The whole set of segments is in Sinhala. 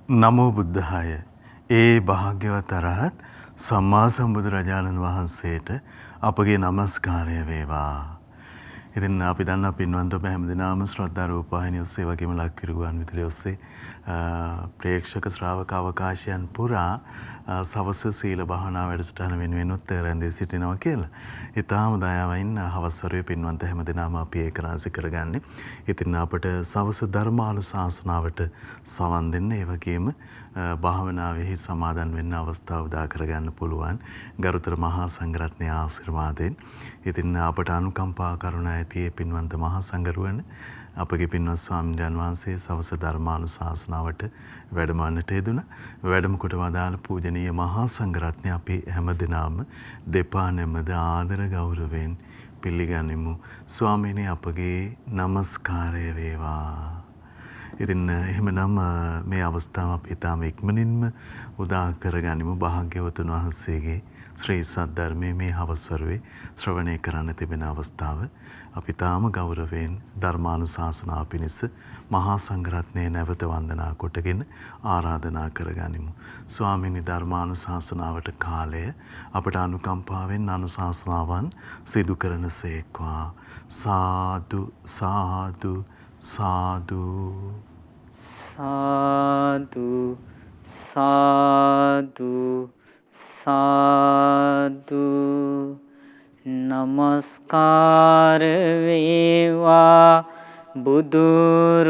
නමෝ බුද්ධාය. ඒ භාග්‍යවත් අරහත් සම්මා සම්බුදුරජාණන් වහන්සේට අපගේ নমස්කාරය වේවා. ඉතින් අපි දන්නා පින්වන්ත ඔබ හැමදිනම ශ්‍රද්ධා රූපවාහිනිය ඔස්සේ වගේම ලක්විරු ගුවන් විදුලිය ඔස්සේ ප්‍රේක්ෂක ශ්‍රාවක අවකාශයන් පුරා සවස සීල භාවනා වැඩසටහන වෙනුවෙනුත් රැඳී සිටිනවා කියලා. ඊටාම දයාවෙන් හවස් වරුවේ පින්වන්ත හැමදිනම අපි ඒක රාශි කරගන්නේ. ඉතින් අපට සවස ධර්මානුශාසනාවට සවන් දෙන්න ඒ වගේම භාවනාවෙහි සමාදන් වෙන්න අවස්ථාව උදා කරගන්න පුළුවන් ගරුතර මහා සංඝරත්නයේ ආශිර්වාදයෙන්. ඉතින් අපට අනුකම්පා කරුණා ඇති පින්වන්ත මහා සංඝරුවන අපගේ පින්වත් ස්වාමීන් වහන්සේ සවස ධර්මානුශාසනාවට වැඩමවන්නට යෙදුණා. වැඩම කොට වදාළ පූජනීය මහා සංඝරත්නය අපි හැමදෙනාම දෙපා නැමද ආදර ගෞරවයෙන් පිළිගනිමු. ස්වාමීනි අපගේ নমස්කාරය වේවා. ඉතින් එහෙමනම් මේ අවස්ථාව අපි තාම ඉක්මනින්ම උදා කරගනිමු. භාග්‍යවතුන් වහන්සේගේ ශ්‍රී සද්ධර්මයේ මේ හවස්වරුවේ ශ්‍රවණය කරන්න තිබෙන අවස්ථාව අපි තාම ගෞරවයෙන් ධර්මානුශාසනාව පිණිස මහා සංඝරත්නයේ නැවත වන්දනා කොටගෙන ආරාධනා කරගනිමු. ස්වාමීනි ධර්මානුශාසනාවට කාලය අපට අනුකම්පාවෙන් අනුශාසනාවන් සිදු කරන සේක්වා. සාදු සාදු සාදු සාදු සාදු සාදු නමස්කාර වේවා බුදුරුවනට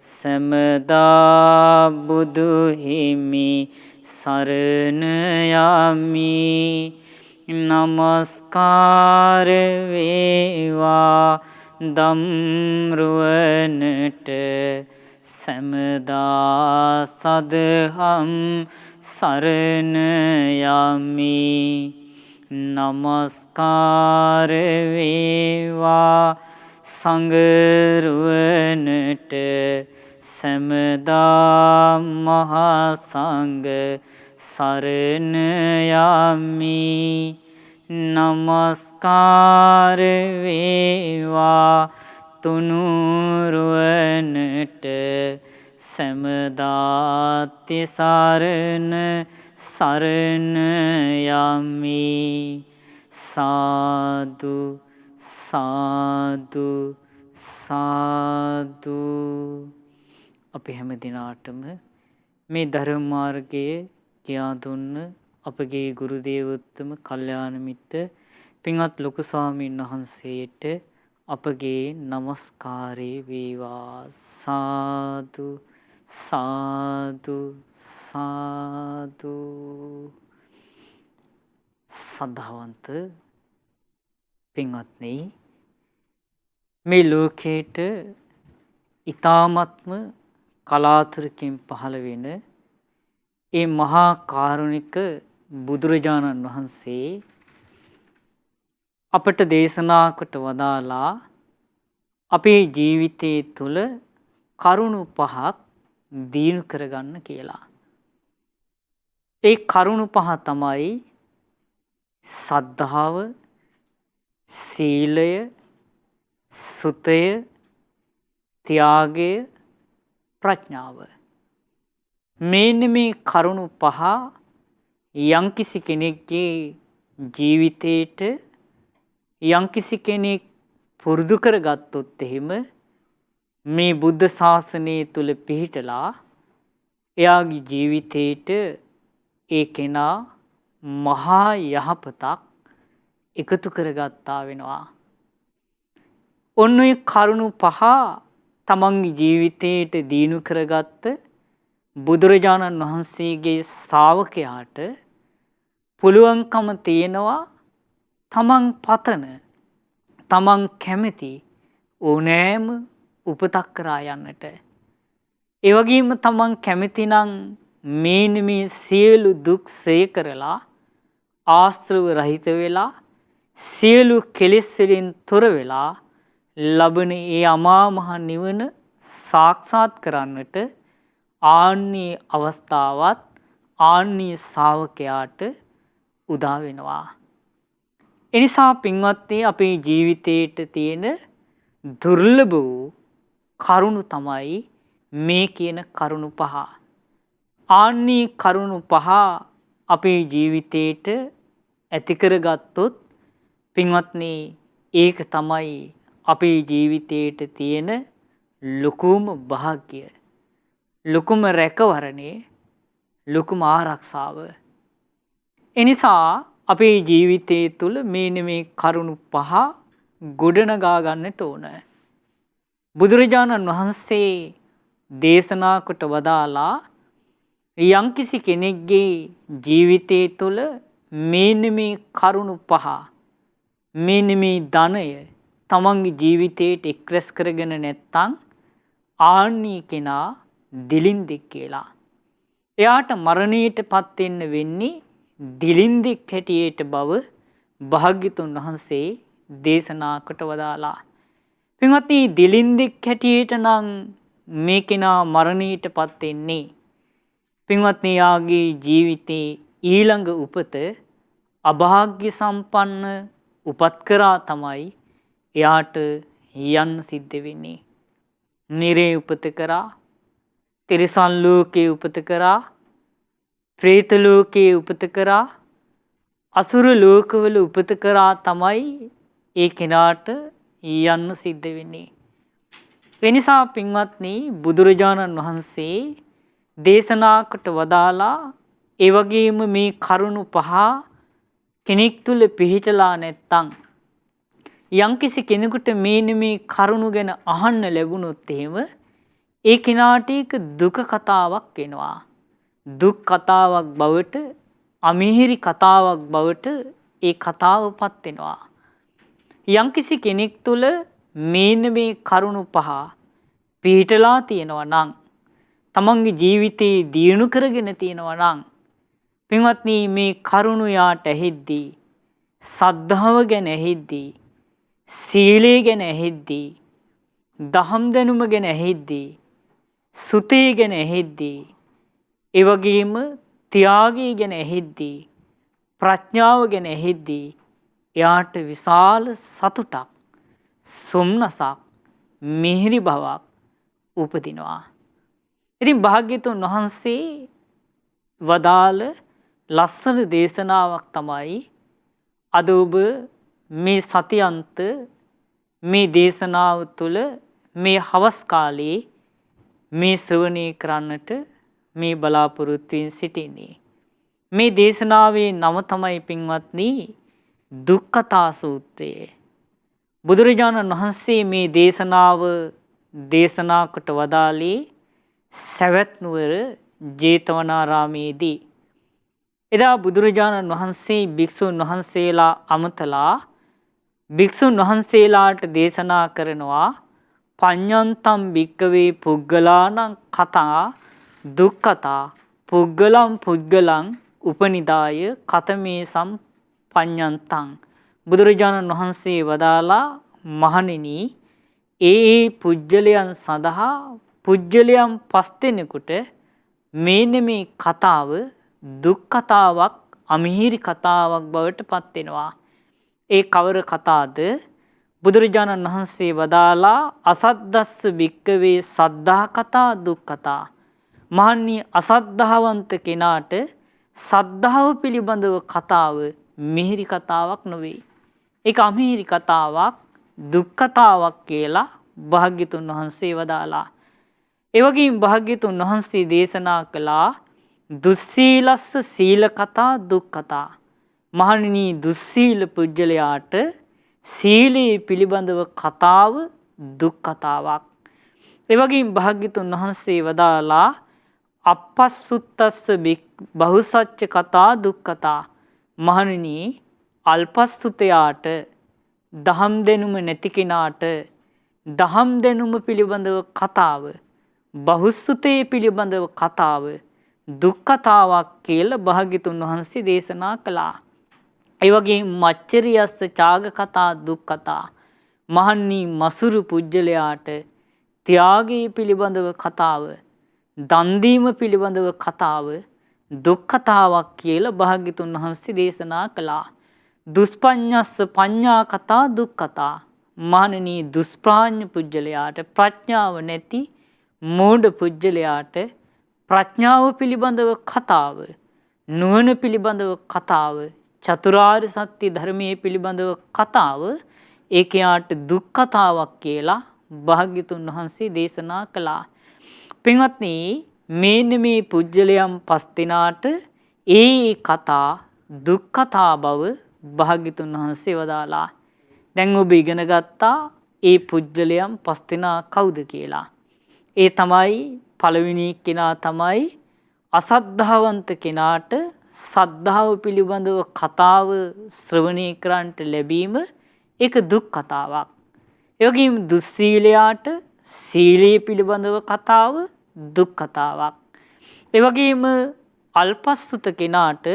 සමදා බුදු හිමි සරණ යමි. නමස්කාර වේවා දම්රුවනට සමදා සදහම් සරණ යමි. නමස්කාර වේවා සංඝරුවනට සමදා මහා සංඝ සරණ යමි. නමස්කාර වේවා තුනුරුවනට සමදා තිසරණ සරණ යමි. සාදු සාදු සාදු. අපි හැම දිනාටම මේ ධර්ම මාර්ගයේ කියා දුන්න අපගේ ගුරු දේවෝත්තම කල්යාණ මිත්‍ර පින්වත් ලොකු ස්වාමීන් වහන්සේට අපගේ নমස්කාරේ වේවා. සාදු සාදු සාදු. සද්ධාවන්ත පින්වත්නි, මේ ලෝකේට ඊ타ත්ම කලාතුරකින් පහළ වෙන ඒ මහා කාරුණික බුදුරජාණන් වහන්සේ අපට දේශනා කොට වදාලා අපේ ජීවිතයේ තුල කරුණු පහක් දිනු කරගන්න කියලා. ඒ කරුණු පහ තමයි සද්ධාව, සීලය, සුතය, ත්‍යාගය, ප්‍රඥාව. මෙන්න මේ කරුණු පහ යම්කිසි කෙනෙක්ගේ ජීවිතේට යම්කිසි කෙනෙක් පුරුදු කරගත්තොත් එහෙම මේ බුද්ධ ශාසනය තුල පිහිටලා එයාගේ ජීවිතේට ඒ කෙනා මහා යහපතක් එකතු කරගත්තා වෙනවා. ඔන්න ඔය කරුණු පහ තමන්ගේ ජීවිතේට දීනු කරගත්ත බුදුරජාණන් වහන්සේගේ ශ්‍රාවකයාට පුළුවන්කම තියෙනවා තමන් පතන තමන් කැමති ඕනෑම උපතක් කරා යන්නට. ඒ වගේම තමන් කැමතිනම් මේ සියලු දුක් සේ කරලා ආශ්‍රව රහිත වෙලා සියලු කෙලෙස් වලින් තොර වෙලා ලබන ඒ අමා මහ නිවන සාක්ෂාත් කරන්නට ආන්නේ අවස්ථාවත් ආන්නේ ශ්‍රාවකයාට උදා වෙනවා. එනිසා පින්වත්නි, අපේ ජීවිතේට තියෙන දුර්ලභ වූ කරුණු තමයි මේ කියන කරුණු පහ. ආන්නී කරුණු පහ අපේ ජීවිතේට ඇති කරගත්තොත් පින්වත්නි ඒක තමයි අපේ ජීවිතේට තියෙන ලොකුම භාග්‍ය, ලොකුම රැකවරණේ, ලොකුම ආරක්ෂාව. එනිසා අපේ ජීවිතය තුළ මේ කරුණු පහ ගොඩනගා ගන්නට ඕන. බුදුරජාණන් වහන්සේ දේශනා කොට වදාලා යම්කිසි කෙනෙක්ගේ ජීවිතය තුළ මේ කරුණු පහ, මේ ධනය තමන්ගේ ජීවිතයට එක්රැස් කරගෙන නැත්තම් ආන්නී කෙනා දිලින්දෙක් කියලා. එයාට මරණයට පත් වෙන්න වෙන්නේ දිලින්දෙක් හැටියට බව භාග්‍යතුන් වහන්සේ දේශනා කොට වදාලා. පින්වත්නි දිලින්දෙක් හැටියට නම් මේ කෙනා මරණයට පත් වෙන්නේ. පින්වත්නි යාගේ ජීවිතේ ඊළඟ උපත අභාග්‍ය සම්පන්න උපත් කරා තමයි එයාට යන්න සිද්ධ වෙන්නේ. නිරේ උපත කරා, තිරිසන් ලෝකේ උපත කරා, ප්‍රේත ලෝකේ උපත කරා, අසුර ලෝකවල උපත කරා තමයි ඒ කෙනාට යන්න සිද්ධ වෙන්නේ. එනිසා පින්වත්නි බුදුරජාණන් වහන්සේ දේශනා කොට වදාලා ඒ වගේම මේ කරුණු පහ කෙනෙක් තුල පිහිටලා නැත්තම් යම්කිසි කෙනෙකුට මේ කරුණු ගැන අහන්න ලැබුණොත් එහෙම ඒ කෙනාට ඒක දුක කතාවක් වෙනවා. දුක් කතාවක් බවට, අමිහිරි කතාවක් බවට ඒ කතාවපත් වෙනවා. යම්කිසි කෙනෙක් තුල මේ කරුණු පහ පිහිටලා තියෙනවා නම්, තමන්ගේ ජීවිතේ දියුණු කරගෙන තියෙනවා නම් පින්වත්නි මේ කරුණු යාට ඇහිද්දී, සද්ධාව ගැන ඇහිද්දී, සීලය ගැන ඇහිද්දී, දහම් දැනුම ගැන ඇහිද්දී, සුතේ ගැන ඇහිද්දී, ඒ වගේම ත්‍යාගය ගැන ඇහිද්දී, ප්‍රඥාව ගැන ඇහිද්දී එයාට විශාල සතුටක්, සොම්නසක්, මිහිරි බවක් උපදිනවා. ඉතින් භාග්‍යතුන් වහන්සේ වදාළ ලස්සන දේශනාවක් තමයි අද ඔබ මේ සතියන්ත මේ දේශනාව තුළ මේ හවස් කාලේ මේ ශ්‍රවණය කරන්නට මේ බලාපොරොත්තුවෙන් සිටින්නේ. මේ දේශනාවේ නම තමයි පින්වත්නි දුක්ඛතා සූත්‍රය. බුදුරජාණන් වහන්සේ මේ දේශනාව දේශනා කොට වදාළේ සවැත් නුවර ජේතවනාරාමේදී. එදා බුදුරජාණන් වහන්සේ භික්ෂුන් වහන්සේලා අමතලා භික්ෂුන් වහන්සේලාට දේශනා කරනවා පඤ්ඤන්තම් භික්කවේ පුග්ගලානං කතා දුක්ඛතා පුග්ගලං පුග්ගලං උපනිදාය කතමේ සම්පඤ්ඤන්තං. බුදුරජාණන් වහන්සේ වදාලා මහණෙනි ඒ පුජ්‍යලයන් සඳහා පුජ්‍යලයන් පස් දෙනෙකුට මේ කතාව දුක් කතාවක්, අමිහිරි කතාවක් බවට පත් වෙනවා. ඒ කවර කතාද? බුදුරජාණන් වහන්සේ වදාලා අසද්දස්ස භික්කවේ සද්ධා කතා දුක් කතා. මහන්නි අසද්ධාවන්ත කෙනාට සද්ධාව පිළිබඳව කතාව මිහිරි කතාවක් නොවේ. ඒක අමිහිරි කතාවක්, දුක් කතාවක් කියලා භාග්‍යතුන් වහන්සේ වදාලා. ඒ වගේම භාග්‍යතුන් වහන්සේ දේශනා කළා දුස්සීලස්ස සීල කතා දුක් කතා. මහණෙනි දුස්සීල පුජ්‍යලයාට සීලයේ පිළිබඳව කතාව දුක් කතාවක්. ඒ වගේම භාග්‍යතුන් වහන්සේ වදාලා අපස්සුත්තස්ස බහුසච්ච කතා දුක් කතා. මහණෙනි අල්පස්සුතයාට, දහම් දැනුම නැති කෙනාට දහම් දැනුම පිළිබඳව කතාව, බහුසුතේ පිළිබඳව කතාව දුක් කතාවක් කියලා භාග්‍යතුන් වහන්සේ දේශනා කළා. ඒ වගේම මච්චරියස්ස ඡාග කතා දුක් කතා. මහන්නි මසුරු පුජ්‍යලයාට ත්‍යාගයේ පිළිබඳව කතාව, දන් දීම පිළිබඳව කතාව දුක් කතාවක් කියලා භාග්‍යතුන් වහන්සේ දේශනා කළා. දුස්පඤ්ඤස්ස පඤ්ඤා කතා දුක් කතා. මහණෙනි දුස්ප්‍රාඥ පුජ්‍යලයාට, ප්‍රඥාව නැති මෝඩ පුජ්‍යලයාට ප්‍රඥාව පිළිබඳව කතාව, නුවණ පිළිබඳව කතාව, චතුරාර්ය සත්‍ය ධර්මයේ පිළිබඳව කතාව ඒකයාට දුක් කතාවක් කියලා භාග්‍යතුන් වහන්සේ දේශනා කළා. පින්වත්නි, මේන්න මේ පුජ්‍යලයන් පස් දෙනාට ඒ කතා දුක් කතා බව භාග්‍යතුන් වහන්සේ වදාලා. දැන් ඔබ ඉගෙන ගත්තා ඒ පුජ්‍යලයන් පස් දෙනා කවුද කියලා. ඒ තමයි පළවෙනි කෙනා තමයි අසද්ධාවන්ත කෙනාට සද්ධාව පිළිබඳව කතාව ශ්‍රවණය කරන්නට ලැබීම ඒක දුක් කතාවක්. ඒ වගේම දුස්සීලයාට සීලයේ පිළිබඳව කතාව දුක් කතාවක්. ඒ වගේම අල්පස්සුත කෙනාට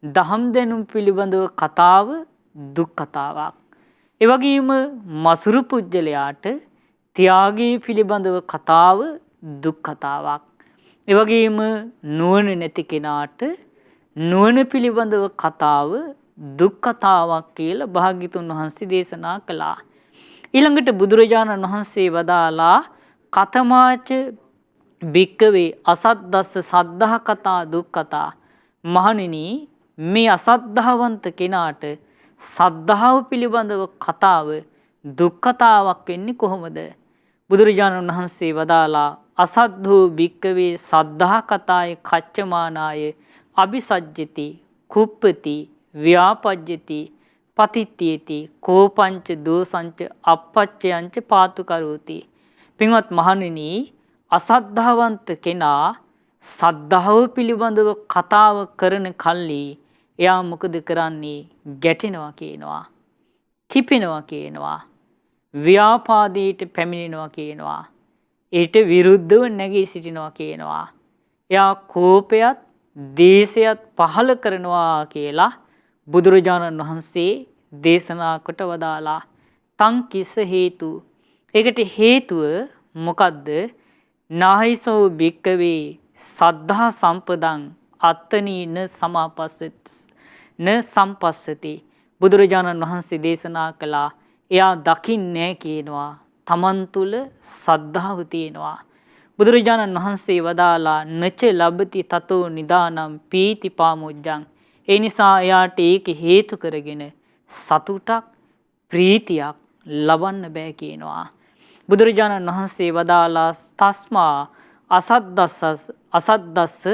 දහම් දැනුම් පිළිබඳව කතාව දුක් කතාවක්. ඒ වගේම මසුරු පුජ්‍යලයාට ත්‍යාගයේ පිළිබඳව කතාව දුක් කතාවක්. ඒ වගේම නුවණ නැති කෙනාට නුවණ පිළිබඳව කතාව දුක් කතාවක් කියලා භාග්‍යතුන් වහන්සේ දේශනා කළා. ඊළඟට බුදුරජාණන් වහන්සේ වදාලා කතමාච භික්කවේ අසද්දස්ස සද්ධා කතා දුක් කතා. මහණෙනි, මේ අසද්ධාවන්ත කෙනාට සද්ධාව පිළිබඳව කතාව දුක් කතාවක් වෙන්නේ කොහොමද? බුදුරජාණන් වහන්සේ වදාලා අසද්ධෝ භික්කවේ සද්ධා කතාය කච්චමානාය අபிසජ්ජති කුප්පති ව්‍යාපජ්ජති පතිත්‍යේති කෝපංච දෝසංච අපච්චයංච පාතු කරෝති. පින්වත් මහණෙනි, අසද්ධාවන්ත කෙනා සද්ධාව පිළිබඳව කතාව කරන කල්ලි එයා මොකද කරන්නේ? ගැටෙනවා කියනවා, කිපෙනවා කියනවා, ව්‍යාපාදයට පැමිණෙනවා කියනවා, ඊට විරුද්ධව නැගී සිටිනවා කියනවා. එයා කෝපයත් දේශයත් පහළ කරනවා කියලා බුදුරජාණන් වහන්සේ දේශනා කොට වදාලා. තං කිස හේතු. ඒකට හේතුව මොකද්ද? නාහිසෝ භික්කවේ සද්ධා සම්පදං අත්තනීන සම්පස්සති. බුදුරජාණන් වහන්සේ දේශනා කළා එයා දකින්නේ කියනවා තමන් තුළ සද්ධාව තියෙනවා. බුදුරජාණන් වහන්සේ වදාලා නච ලබති තතෝ නිදානම් පීති පාමුජ්ජං. ඒ නිසා එයාට ඒක හේතු කරගෙන සතුටක් ප්‍රීතියක් ලබන්න බෑ කියනවා. බුදුරජාණන් වහන්සේ වදාලා තස්මා අසද්දස්ස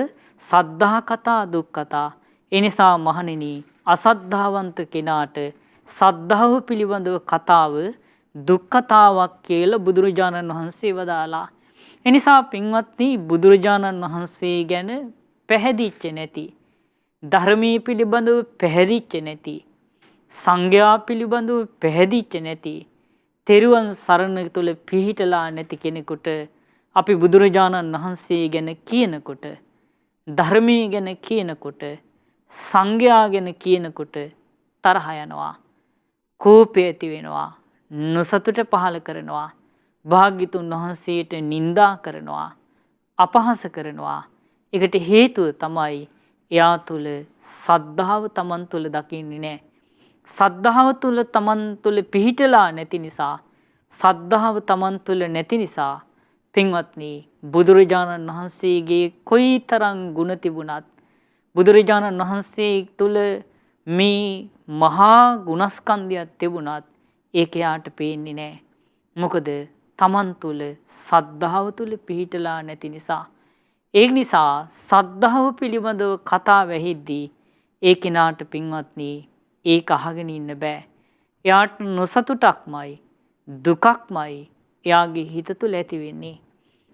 සද්ධා කතා දුක් කතා. ඒ නිසා මහණෙනි, අසද්ධාවන්ත කෙනාට සද්ධාව පිළිබඳව කතාව දුක් කතාවක් කියලා බුදුරජාණන් වහන්සේ වදාලා. එනිසා පින්වත්නි, බුදුරජාණන් වහන්සේ ගැන පැහැදිච්ච නැති, ධර්මයේ පිළිබඳව පැහැදිච්ච නැති, සංඝයා පිළිබඳව පැහැදිච්ච නැති, තෙරුවන් සරණ තුළ පිහිටලා නැති කෙනෙකුට අපි බුදුරජාණන් වහන්සේ ගැන කියනකොට, ධර්මයේ ගැන කියනකොට, සංඝයා ගැන කියනකොට තරහ යනවා, කෝපය ඇති වෙනවා, නොසතුට පහළ කරනවා, භාග්‍යතුන් වහන්සේට නිඳා කරනවා, අපහාස කරනවා. ඒකට හේතුව තමයි එයා තුළ සද්ධාව තමන් තුළ දකින්නේ නැහැ. සද්ධාව තුළ තමන් තුළ පිහිටලා නැති නිසා, සද්ධාව තමන් තුළ නැති නිසා පින්වත්නි, බුදුරජාණන් වහන්සේගේ කොයිතරම් ගුණ තිබුණත්, බුදුරජාණන් වහන්සේ තුළ මේ මහා ගුණස්කන්ධයක් තිබුණත් ඒක යාට පේන්නේ නැහැ. මොකද තමන් තුළ සද්ධාව තුළ පිහිටලා නැති නිසා. ඒ නිසා සද්ධාව පිළිබඳව කතා වැහිද්දී ඒ කෙනාට පින්වත්නි ඒක අහගෙන ඉන්න බෑ. එයාට නොසතුටක්මයි, දුකක්මයි එයාගේ හිත තුළ ඇති වෙන්නේ.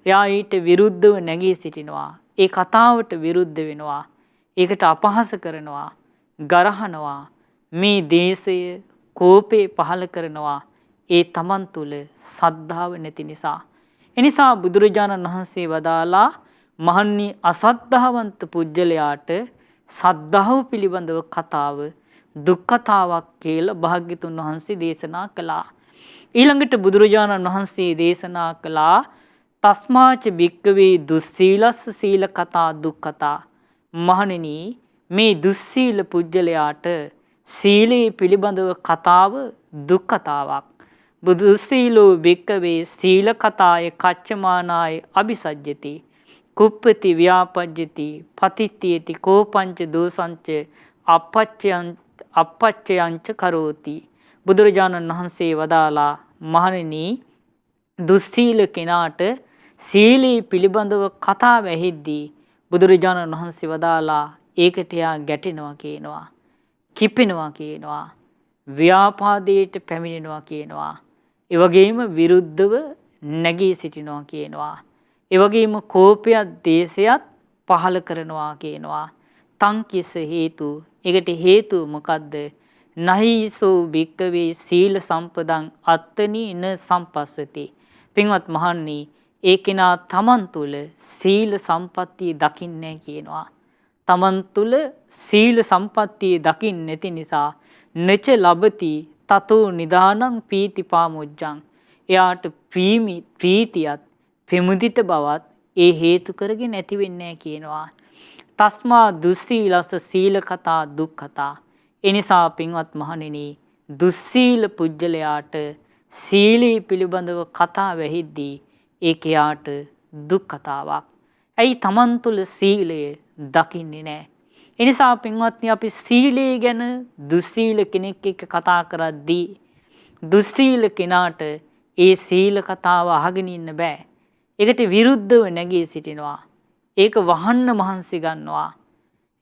එයා ඊට විරුද්ධව නැගී සිටිනවා, ඒ කතාවට විරුද්ධ වෙනවා, ඒකට අපහාස කරනවා, ගරහනවා, මේ දේශය කෝපේ පහළ කරනවා. ඒ තමන් තුළ සද්ධාව නැති නිසා. එනිසා බුදුරජාණන් වහන්සේ වදාලා මහන්නි, අසද්ධාවන්ත පුජ්‍යලයාට සද්ධාව පිළිබඳව කතාව දුක් කතාවක් කියලා භාග්‍යතුන් වහන්සේ දේශනා කළා. ඊළඟට බුදුරජාණන් වහන්සේ දේශනා කළා තස්මාච භික්කවේ දුස්සීලස්ස සීල කතා දුක් කතා. මහණෙනි, මේ දුස්සීල පුජ්‍යලයාට සීලේ පිළිබඳව කතාව දුක් කතාවක්. බුදුසීලෝ භික්කවේ සීල කතාය කච්චමානාය අபிසජ්ජති කුප්පති ව්‍යාපජ්ජති පතිත්තියති කෝපංච දෝසංච අපච්චයංච කරෝති. බුදුරජාණන් වහන්සේ වදාලා මහණෙනි දුස්සීල කෙනාට සීලී පිළිබඳව කතා වැහිද්දී බුදුරජාණන් වහන්සේ වදාලා ඒකට එයා ගැටෙනවා කියනවා, කිපෙනවා කියනවා, ව්‍යාපාදයට පැමිණෙනවා කියනවා, ඒ වගේම විරුද්ධව නැගී සිටිනවා කියනවා, ඒ වගේම කෝපයත් දේශයත් පහළ කරනවා කියනවා. තං කිස හේතු, ඒකට හේතුව මොකද්ද? නහිසෝ භික්කවේ සීල සම්පදං අත්තනි න සම්පස්සති. පින්වත් මහණනි, ඒ කෙනා තමන් තුළ සීල සම්පත්තිය දකින්නේ කියනවා. තමන් තුළ සීල සම්පත්තිය දකින්නේ නැති නිසා නච ලබති තතෝ නිදානං පීති පාමුජ්ජං. එයාට ප්‍රීතියත් ප්‍රමුදිත බවත් ඒ හේතු කරගෙන ඇති වෙන්නේ කියනවා. තස්මා දුස්සීලස සීල කතා දුක්ඛතා. එනිසා පින්වත් මහණෙනි, දුස්සීල පුජ්‍යලයාට සීලී පිළිබඳව කතා වැහිද්දී ඒකයාට දුක් කතාවක්. ඇයි තමන් තුළ සීලය දකින්නේ නැහැ. එනිසා පින්වත්නි, අපි සීලය ගැන දුස්සීල කෙනෙක් එක්ක කතා කරද්දී දුස්සීල කෙනාට ඒ සීල කතාව අහගෙන ඉන්න බෑ. ඒකට විරුද්ධව නැගී සිටිනවා. ඒක වහන්න මහන්සි ගන්නවා.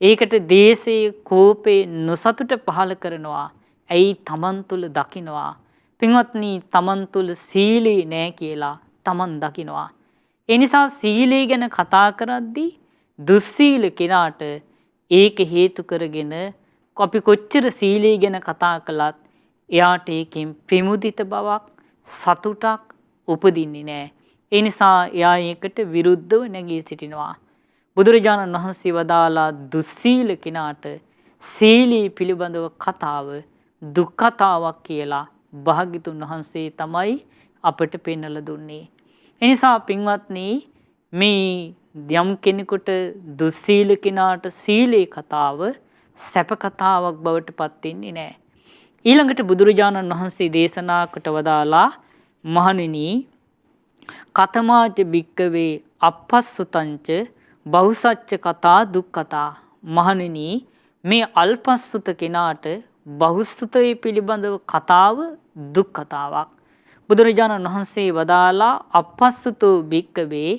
ඒකට දේශයේ කෝපේ නොසතුට පහළ කරනවා. ඇයි? තමන් තුළ දකිනවා. පින්වත්නි, තමන් තුළ සීලී නෑ කියලා තමන් දකිනවා. ඒ නිසා සීලය ගැන කතා කරද්දී දුස්සීල කෙනාට ඒක හේතු කරගෙන අපි කොච්චර සීලය ගැන කතා කළත් එයාට ඒකෙන් ප්‍රමුදිත බවක්, සතුටක් උපදින්නේ නැහැ. ඒ නිසා එයා ඒකට විරුද්ධව නැගී සිටිනවා. බුදුරජාණන් වහන්සේ වදාලා දුස්සීල කෙනාට සීලී පිළිබඳව කතාව දුක්ඛතාවක් කියලා භාග්‍යතුන් වහන්සේ තමයි අපට පෙන්වලා දුන්නේ. ඒ නිසා පින්වත්නි, මේ යම් කෙනෙකුට දුස්සීල කෙනාට සීලේ කතාව සැප කතාවක් බවට පත් වෙන්නේ නැහැ. ඊළඟට බුදුරජාණන් වහන්සේ දේශනා කොට වදාලා මහණෙනි, කතමාච භික්කවේ අපස්සුතංච බහුසච්ච කතා දුක්ඛතා. මහණෙනි, මේ අල්පස්සුත කෙනාට බහුසුතේ පිළිබඳව කතාව දුක්ඛතාවක්. බුදුරජාණන් වහන්සේ වදාලා අපස්සුතෝ භික්කවේ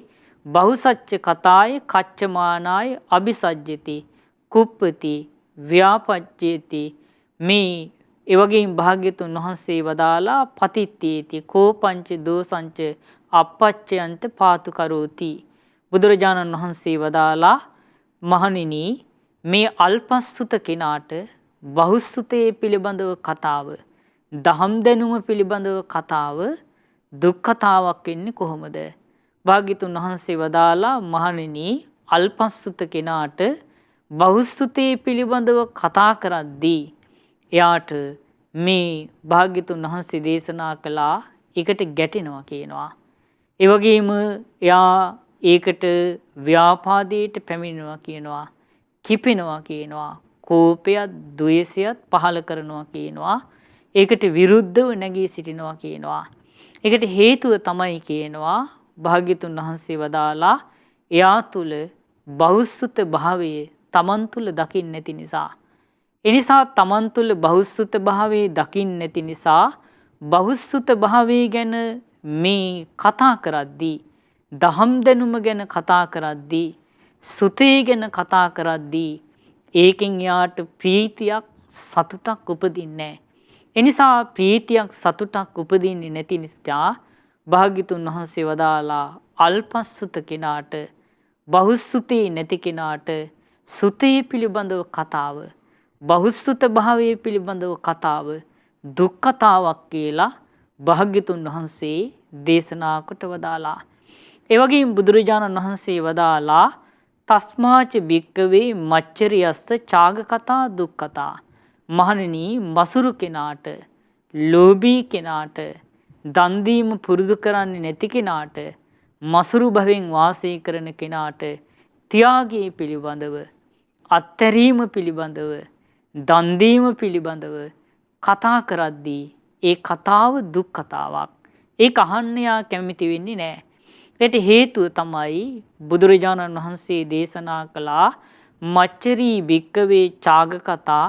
බහුසච්ච කතාය කච්චමානාය අபிසජ්ජති කුප්පති ව්‍යාපජ්ජේති. මේ එවැගේම භාග්‍යතුන් වහන්සේ වදාලා පතිත්තේති කෝපංච දෝසංච අපච්චයන්ත පාතු කරෝති. බුදුරජාණන් වහන්සේ වදාලා මහණෙනි, මේ අල්පස්සුත කෙනාට බහුසුතේ පිළිබඳව කතාව, දහම් දැනුම පිළිබඳව කතාව දුක්ඛතාවක් වෙන්නේ කොහොමද? භාග්‍යතුන් වහන්සේ වදාලා මහණෙනි, අල්පස්සුත කෙනාට බහුසුතේ පිළිබඳව කතා කරද්දී එයාට මේ භාග්‍යතුන් වහන්සේ දේශනා කළා ඒකට ගැටෙනවා කියනවා. ඒ වගේම එයා ඒකට ව්‍යාපාදයට පැමිණෙනවා කියනවා, කිපෙනවා කියනවා, කෝපයත් ද්වේෂයත් පහළ කරනවා කියනවා, ඒකට විරුද්ධව නැගී සිටිනවා කියනවා. ඒකට හේතුව තමයි කියනවා භාග්‍යතුන් වහන්සේ වදාලා එයා තුල බහුසුත භාවය තමන් තුල දකින්න නැති නිසා. එනිසා තමන් තුළ බහුසුත භාවයේ දකින්න නැති නිසා බහුසුත භාවය ගැන මේ කතා කරද්දී, දහම් දැනුම ගැන කතා කරද්දී, සුතේ ගැන කතා කරද්දී ඒකෙන් යාට ප්‍රීතියක්, සතුටක් උපදින්නේ නැහැ. එනිසා ප්‍රීතියක්, සතුටක් උපදින්නේ නැති නිසා භාග්‍යතුන් වහන්සේ වදාලා අල්පස්සුත කෙනාට, බහුසුතේ නැති කෙනාට සුතේ පිළිබඳව කතාව, බහුසුත භාවයේ පිළිබඳව කතාව දුක්ඛතාවක් කියලා භාග්‍යතුන් වහන්සේ දේශනා කොට වදාලා. ඒ වගේම බුදුරජාණන් වහන්සේ වදාලා තස්මාච භික්කවේ මච්චරියස්ස ඡාග කතා දුක්ඛතා. මහණෙනි, මසුරු කෙනාට, ලෝභී කෙනාට, දන් දීම පුරුදු කරන්නේ නැති කෙනාට, මසුරු භවෙන් වාසය කරන කෙනාට ත්‍යාගයේ පිළිබඳව, අත්හැරීම පිළිබඳව, දන් දීම පිළිබඳව කතා කරද්දී ඒ කතාව දුක් කතාවක්. ඒක අහන්න යා කැමති වෙන්නේ නැහැ. ඒට හේතුව තමයි බුදුරජාණන් වහන්සේ දේශනා කළා මච්චරී භික්කවේ චාග කතා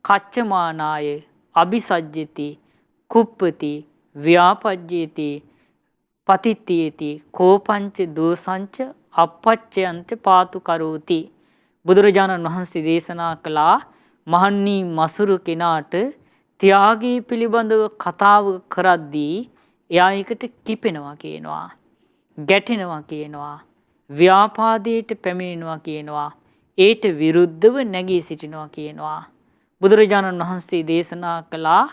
කච්චමානාය අபிසජ්ජති කුප්පති ව්‍යාපජ්ජේති පතිත්තියේති කෝපංච දෝසංච අපච්චයන්ත පාතු කරෝති. බුදුරජාණන් වහන්සේ දේශනා කළා මහන්නී මසුරු කෙනාට ත්‍යාගී පිළිබඳව කතාව කරද්දී එයා එකට කිපෙනවා කියනවා. ගැටෙනවා කියනවා. ව්‍යාපාදයට පැමිණෙනවා කියනවා. ඒට විරුද්ධව නැගී සිටිනවා කියනවා. බුදුරජාණන් වහන්සේ දේශනා කළා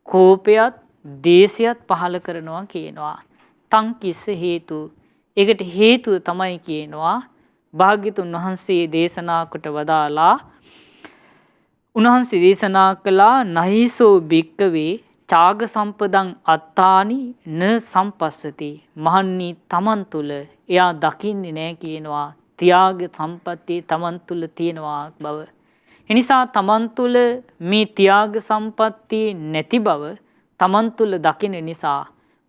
කෝපයත් දේශයත් පහළ කරනවා කියනවා. තං කිස්ස හේතු. ඒකට හේතුව තමයි කියනවා භාග්‍යතුන් වහන්සේ දේශනා කොට වදාලා උන්වහන්සේ දේශනා කළා නහිසෝ භික්කවේ චාග සම්පදං අත්තානි න සම්පස්සති. මහන්නී තමන් තුළ එයා දකින්නේ නැහැ කියනවා ත්‍යාග සම්පත්තිය තමන් තුළ තියෙනවා බව. එනිසා තමන් තුළ මේ ත්‍යාග සම්පත්තිය නැති බව තමන් තුළ දකින නිසා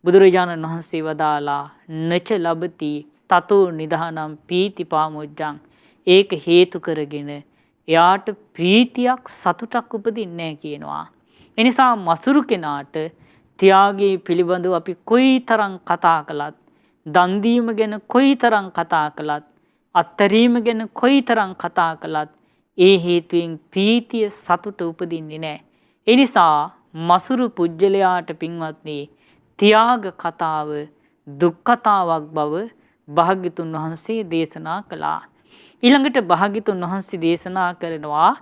බුදුරජාණන් වහන්සේ වදාලා නච ලබති තතෝ නිදහනම් පීති පාමුජ්ජං. ඒක හේතු කරගෙන එයාට ප්‍රීතියක් සතුටක් උපදින්නේ නැහැ කියනවා. එනිසා මසුරු කෙනාට ත්‍යාගයේ පිළිබඳව අපි කොයිතරම් කතා කළත්, දන් දීම ගැන කොයිතරම් කතා කළත්, අත්තරීම ගැන කොයිතරම් කතා කළත් ඒ හේතුවෙන් ප්‍රීතිය සතුට උපදින්නේ නැහැ. ඒ නිසා මසුරු පුජ්‍යලයාට පින්වත්නි ත්‍යාග කතාව දුක් කතාවක් බව භාග්‍යතුන් වහන්සේ දේශනා කළා. ඊළඟට භාග්‍යතුන් වහන්සේ දේශනා කරනවා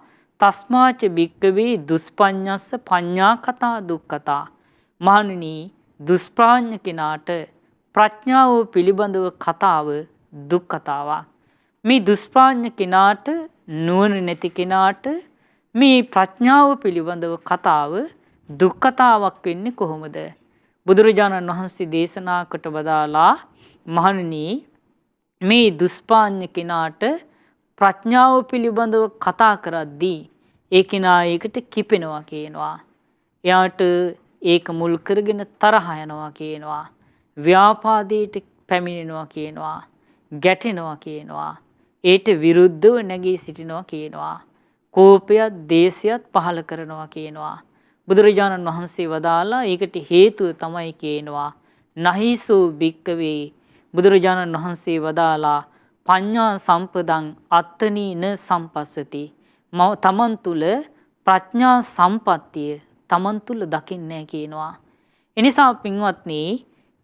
තස්මාච භික්කවේ දුස්පඤ්ඤස්ස පඤ්ඤා කතා දුක් කතා. මහණෙනි දුෂ්ප්‍රඥ කෙනාට ප්‍රඥාව පිළිබඳව කතාව දුක් කතාවක්. මේ දුෂ්ප්‍රඥ කෙනාට නුවණ නැති කෙනාට මේ ප්‍රඥාව පිළිබඳව කතාව දුක් කතාවක් වෙන්නේ කොහොමද? බුදුරජාණන් වහන්සේ දේශනා කොට වදාලා මහණෙනි මේ දුෂ්ප්‍රඥ කෙනාට ප්‍රඥාව පිළිබඳව කතා කරද්දී ඒ කෙනා ඒකට කිපෙනවා කියනවා. එයාට ඒක මුල් කරගෙන තරහ යනවා කියනවා. ව්‍යාපාදයට පැමිණෙනවා කියනවා. ගැටෙනවා කියනවා. ඒට විරුද්ධව නැගී සිටිනවා කියනවා. කෝපයත් දේශයත් පහළ කරනවා කියනවා. බුදුරජාණන් වහන්සේ වදාලා ඒකට හේතුව තමයි කියනවා නහිසෝ භික්කවේ. බුදුරජාණන් වහන්සේ වදාලා පඤ්ඤා සම්පදං අත්තනීන සම්පස්සති. තමන් තුළ ප්‍රඥා සම්පත්තිය තමන් තුළ දකින්නේ කියනවා. එනිසා පින්වත්නි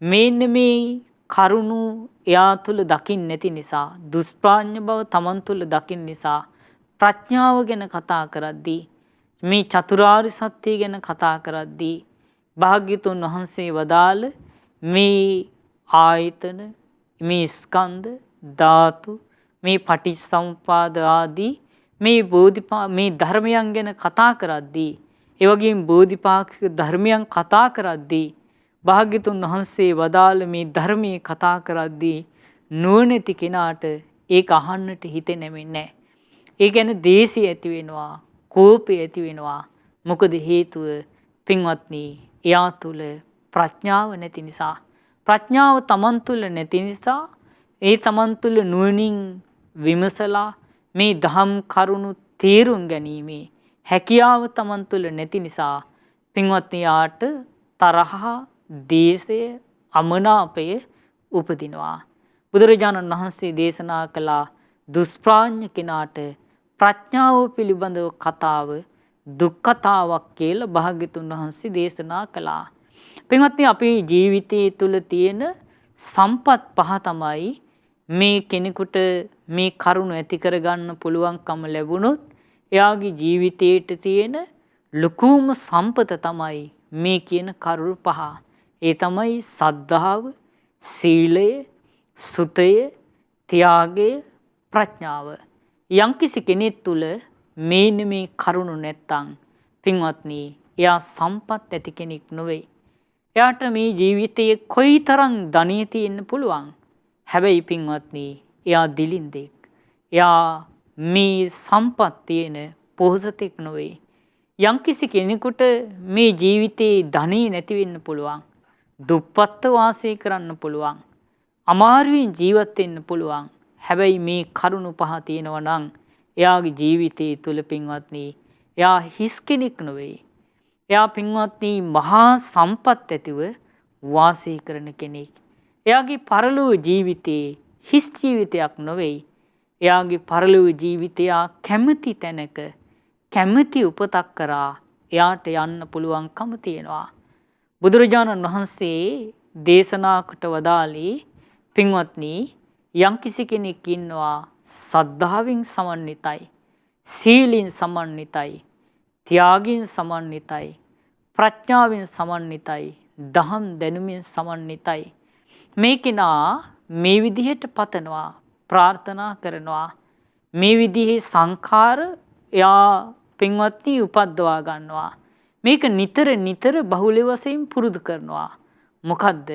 මේන්න මේ කරුණු එයා තුළ දකින්නේ නැති නිසා දුෂ්ප්‍රඥ බව තමන් තුළ දකින්න නිසා ප්‍රඥාව ගැන කතා කරද්දී මේ චතුරාර්ය සත්‍ය ගැන කතා කරද්දී භාග්‍යතුන් වහන්සේ වදාළ මේ ආයතන මේ ස්කන්ධ ධාතු මේ පටිච්චසමුපාද ආදී මේ ධර්මයන් ගැන කතා කරද්දී ඒ වගේම බෝධිපාක්ෂික ධර්මයන් කතා කරද්දී භාග්‍යතුන් වහන්සේ වදාළ මේ ධර්මයේ කතා කරද්දී නුවණැති කෙනාට ඒක අහන්නට හිතෙන්නේ නැහැ. ඒ කියන්නේ දේශය ඇති වෙනවා, කෝපය ඇති වෙනවා. මොකද හේතුව පින්වත්නි එයා තුළ ප්‍රඥාව නැති නිසා. ප්‍රඥාව තමන් තුළ නැති නිසා ඒ තමන් තුළ නුවණින් විමසලා මේ ධම් කරුණු තේරුම් ගැනීමේ හැකියාව තමන් තුළ නැති නිසා පින්වත්නි යාට තරහ, දේශය, අමනාපය උපදිනවා. බුදුරජාණන් වහන්සේ දේශනා කළා දුෂ්ප්‍රඥ කෙනාට ප්‍රඥාව පිළිබඳව කතාව දුක් කතාවක් කියලා භාග්‍යතුන් වහන්සේ දේශනා කළා. පින්වත්නි අපේ ජීවිතයේ තුල තියෙන සම්පත් පහ තමයි මේ කෙනෙකුට මේ කරුණ ඇති කරගන්න පුළුවන්කම ලැබුණොත් එයාගේ ජීවිතයට තියෙන ලොකුම සම්පත තමයි මේ කියන කරුණු පහ. ඒ තමයි සද්ධාව, සීලය, සුතය, ත්‍යාගය, ප්‍රඥාව. යම්කිසි කෙනෙක් තුල මේ කරුණු නැත්තම් පින්වත්නි එයා සම්පත් ඇති කෙනෙක් නොවේ. එයාට මේ ජීවිතයේ කොයිතරම් ධනිය තියෙන්න පුළුවන්. හැබැයි පින්වත්නි එයා දිලින්දෙක්. එයා මේ සම්පත් තියෙන පොහොසතෙක් නොවේ. යම්කිසි කෙනෙකුට මේ ජීවිතේ ධනෙ නැති වෙන්න පුළුවන්. දුප්පත්ව වාසය කරන්න පුළුවන්. අමාරුවෙන් ජීවත් වෙන්න පුළුවන්. හැබැයි මේ කරුණු පහ තියෙනවා නම් එයාගේ ජීවිතයේ තුල පින්වත්නි එයා හිස් කෙනෙක් නෙවෙයි. එයා පින්වත්නි මහා සම්පත් ඇතිව වාසය කරන කෙනෙක්. එයාගේ පරලෝක ජීවිතේ හිස් ජීවිතයක් නෙවෙයි. එයාගේ පරලෝක ජීවිතය කැමති තැනක කැමති උපතක් කරා එයාට යන්න පුළුවන්කම තියෙනවා. බුදුරජාණන් වහන්සේ දේශනා කොට වදාළේ පින්වත්නි යම්කිසි කෙනෙක් ඉන්නවා සද්ධාවෙන් සමන්විතයි, සීලෙන් සමන්විතයි, ත්‍යාගයෙන් සමන්විතයි, ප්‍රඥාවෙන් සමන්විතයි, දහම් දැනුමින් සමන්විතයි. මේ කෙනා මේ විදිහට පතනවා, ප්‍රාර්ථනා කරනවා. මේ විදිහේ සංඛාර එයා පින්වත්නි උපද්දවා ගන්නවා. මේක නිතර නිතර බහුල වශයෙන් පුරුදු කරනවා. මොකද්ද?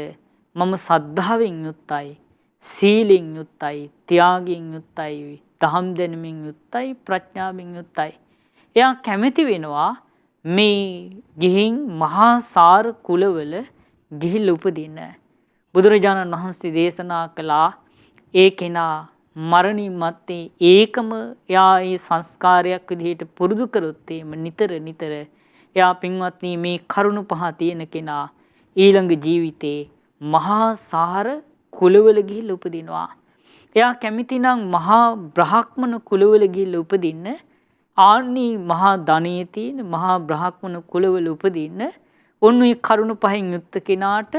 මම සද්ධාවෙන් යුක්තයි, සීලෙන් යුක්තයි, ත්‍යාගයෙන් යුක්තයි, දහම් දැනුමින් යුක්තයි, ප්‍රඥාවෙන් යුක්තයි. එයා කැමති වෙනවා මේ ගිහින් මහා සාර කුලවල ගිහිල්ලා උපදින්න. බුදුරජාණන් වහන්සේ දේශනා කළා ඒ කෙනා මරණින් මත්තේ ඒකම එයා ඒ සංස්කාරයක් විදිහට පුරුදු කරොත් නිතර නිතර එයා පින්වත්නි මේ කරුණ පහ තියෙන කෙනා ඊළඟ ජීවිතේ මහා සාර කුලවල ගිහිල්ලා උපදිනවා. එයා කැමති නම් මහා බ්‍රහ්මණ කුලවල ගිහිල්ලා උපදින්න. ආනි මහා ධනෙ තියෙන මහා බ්‍රහ්මණ කුලවල උපදින්න. ඔන්නේ කරුණ පහෙන් යුක්ත කෙනාට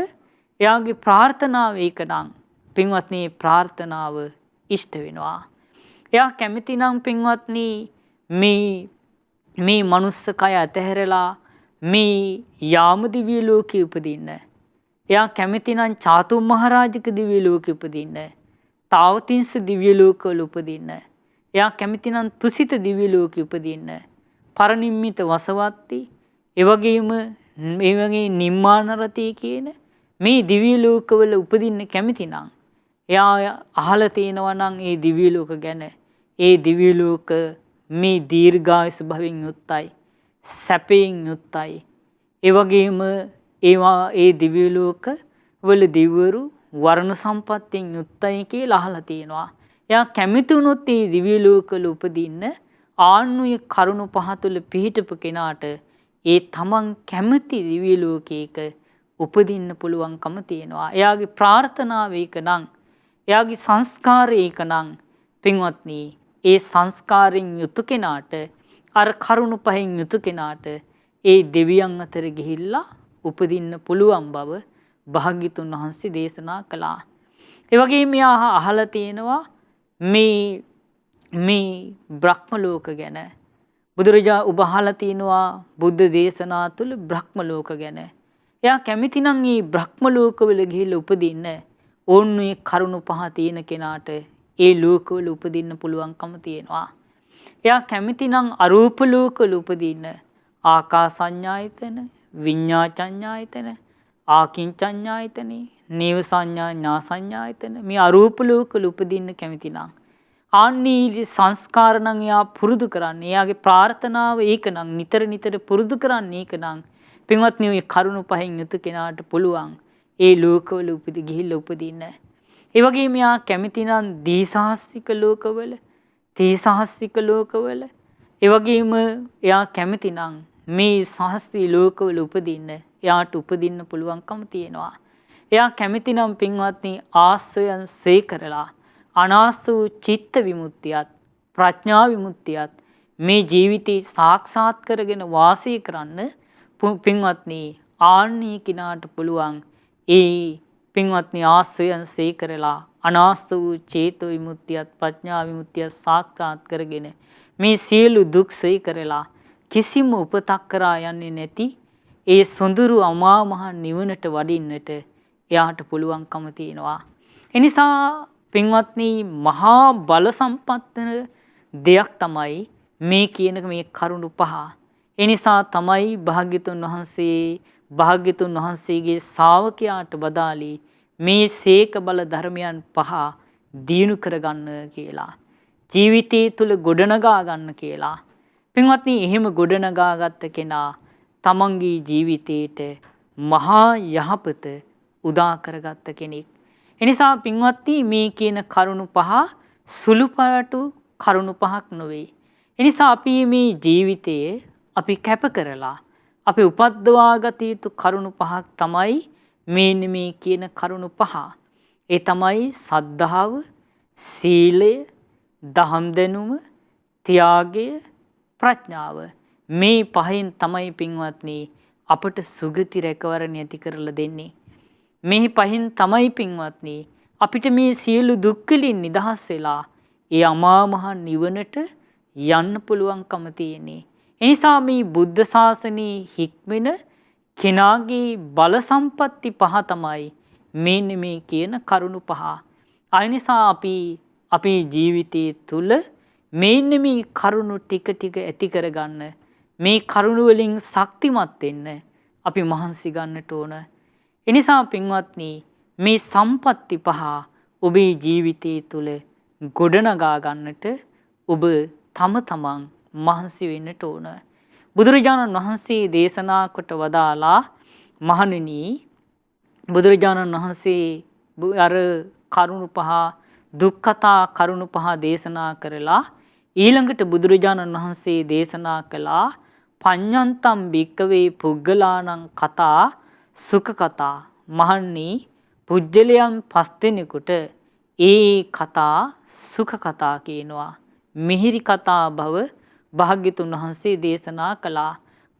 එයාගේ ප්‍රාර්ථනාව ඒකනම් පින්වත්නි ප්‍රාර්ථනාව ඉෂ්ට වෙනවා. එයා කැමති නම් පින්වත්නි මේ මනුස්ස කය අතහැරලා මේ යාම දිව්‍ය ලෝකෙ උපදින්න. එයා කැමති නම් චාතුම් මහරජක දිව්‍ය ලෝකෙ උපදින්න. තාවතින්ස දිව්‍ය ලෝකවල උපදින්න. එයා කැමති නම් තුසිත දිව්‍ය ලෝකෙ උපදින්න. පරිනිම්මිත වසවත්ති ඒ වගේම මේ වගේ නිම්මාන රතේ කියන මේ දිව්‍ය ලෝකවල උපදින්න කැමති නම් එයා අහලා තියෙනවා නම් ඒ දිව්‍ය ලෝක ගැන. ඒ දිව්‍ය ලෝක මේ දීර්ඝායස භවෙන් යුක්තයි, සැපයෙන් යුක්තයි. ඒ වගේම ඒවා ඒ දිව්‍ය ලෝක වල දිව්වරු වර්ණ සම්පත්තියෙන් යුක්තයි කියලා අහලා තියෙනවා. එයා කැමති වුණොත් ඒ දිව්‍ය ලෝකවල උපදින්න ආන්නුයේ කරුණ පහ තුළ පිහිටපු කෙනාට ඒ තමන් කැමති දිව්‍ය ලෝකයක උපදින්න පුළුවන්කම තියෙනවා. එයාගේ ප්‍රාර්ථනාව ඒක නම්, එයාගේ සංස්කාරය ඒක නම් පින්වත්නි ඒ සංස්කාරයෙන් යුතු කෙනාට අර කරුණ පහෙන් යුතු කෙනාට ඒ දෙවියන් අතර ගිහිල්ලා උපදින්න පුළුවන් බව භාග්‍යතුන් වහන්සේ දේශනා කළා. ඒ වගේම මෙයා අහලා තියෙනවා මේ බ්‍රහ්ම ලෝක ගැන. බුදුරජාණන් ඔබ අහලා තියෙනවා බුද්ධ දේශනා තුළ බ්‍රහ්ම ලෝක ගැන. එයා කැමති නම් මේ බ්‍රහ්ම ලෝකවල ගිහිල්ලා උපදින්න. ඕන්නුයේ කරුණ පහ තියෙන කෙනාට ඒ ලෝකවල උපදින්න පුළුවන්කම තියෙනවා. එයා කැමති නම් අරූප ලෝකවල උපදින්න. ආකාසඤ්ඤායතන, විඤ්ඤාචඤ්ඤායතන, ආකින්චඤ්ඤායතන, නේව සංඥා ඥාසඤ්ඤායතන මේ අරූප ලෝකවල උපදින්න කැමති නම් ආන්නී සංස්කාර නම් එයා පුරුදු කරන්නේ. එයාගේ ප්‍රාර්ථනාව ඒක නම් නිතර නිතර පුරුදු කරන්නේ ඒක නම් පින්වත්නි ඔය කරුණ පහෙන් යුතු කෙනාට පුළුවන් ඒ ලෝකවල ගිහිල්ලා උපදින්න. ඒ වගේම මෙයා කැමති නම් දීසාහස්සික ලෝකවල, තීසාහස්සික ලෝකවල, ඒ වගේම එයා කැමති නම් මේ සහස්ත්‍රී ලෝකවල උපදින්න. එයාට උපදින්න පුළුවන්කම තියෙනවා. එයා කැමති නම් පින්වත්නි ආශ්‍රයන් සේ කරලා අනාස්තු චිත්ත විමුක්තියත් ප්‍රඥා විමුක්තියත් මේ ජීවිතේ සාක්ෂාත් කරගෙන වාසය කරන්න පින්වත්නි ආන්නේ කිනාට පුළුවන් ඒ පින්වත්නි ආශ්‍රයන් සේ කරලා අනාස්තු චේතෝ විමුක්තියත් ප්‍රඥා විමුක්තියත් සාක්ෂාත් කරගෙන මේ සියලු දුක් සේ කරලා කිසිම උපතක් කරා යන්නේ නැති ඒ සොඳුරු අමා මහ නිවනට වඩින්නට එයාට පුළුවන්කම තියෙනවා. එනිසා පින්වත්නි මහා බල සම්පන්න දෙයක් තමයි මේ කියන මේ කරුණු පහ. එනිසා තමයි භාග්‍යතුන් වහන්සේගේ ශ්‍රාවකයාට වදාළේ මේ සීක බල ධර්මයන් පහ දියුණු කරගන්න කියලා. ජීවිතය තුළ ගොඩනගා ගන්න කියලා. පින්වත්නි එහෙම ගොඩනගාගත්ත කෙනා තමන්ගේ ජීවිතේට මහා යහපත උදා කරගත්ත කෙනෙක්. එනිසා පින්වත්නි මේ කියන කරුණු පහ සුළුපරටු කරුණු පහක් නොවේ. එනිසා අපි මේ ජීවිතයේ අපි කැප කරලා අපි උපද්දවා ගත යුතු කරුණු පහක් තමයි මේ කියන කරුණු පහ. ඒ තමයි සද්ධාව, සීලය, දහම් දැනුම, ත්‍යාගය, ප්‍රඥාව. මේ පහෙන් තමයි පින්වත්නි අපට සුගති රැකවරණ ඇති කරලා දෙන්නේ. මේ පහෙන් තමයි පින්වත්නි අපිට මේ සියලු දුක් වලින් නිදහස් වෙලා ඒ අමා මහ නිවනට යන්න පුළුවන්කම තියෙන්නේ. එනිසා මේ බුද්ධ ශාසනයේ හික්මෙන කෙනාගේ බල සම්පatti පහ තමයි මේ කියන කරුණු පහ. ඒ නිසා අපි අපේ ජීවිතයේ තුල මේ කරුණු ටික ටික ඇති කරගන්න, මේ කරුණු වලින් ශක්තිමත් වෙන්න අපි මහන්සි ගන්නට ඕන. එනිසා පින්වත්නි මේ සම්පatti පහ ඔබේ ජීවිතයේ තුල ගොඩනගා ගන්නට ඔබ තම තමන් මහන්සි වෙන්නට ඕන. බුදුරජාණන් වහන්සේ දේශනා කොට වදාලා මහණෙනි, බුදුරජාණන් වහන්සේ අර කරුණු පහ දුක්ඛතා කරුණු පහ දේශනා කරලා ඊළඟට බුදුරජාණන් වහන්සේ දේශනා කළා පඤ්ඤන්තම් භික්කවේ පුග්ගලාණං කතා සුඛ කතා. මහණනි පුජ්‍යලයන් පස් දෙනෙකුට ඒ කතා සුඛ කතා කියනවා. මිහිරි කතා බව භාග්‍යතුන් වහන්සේ දේශනා කළා.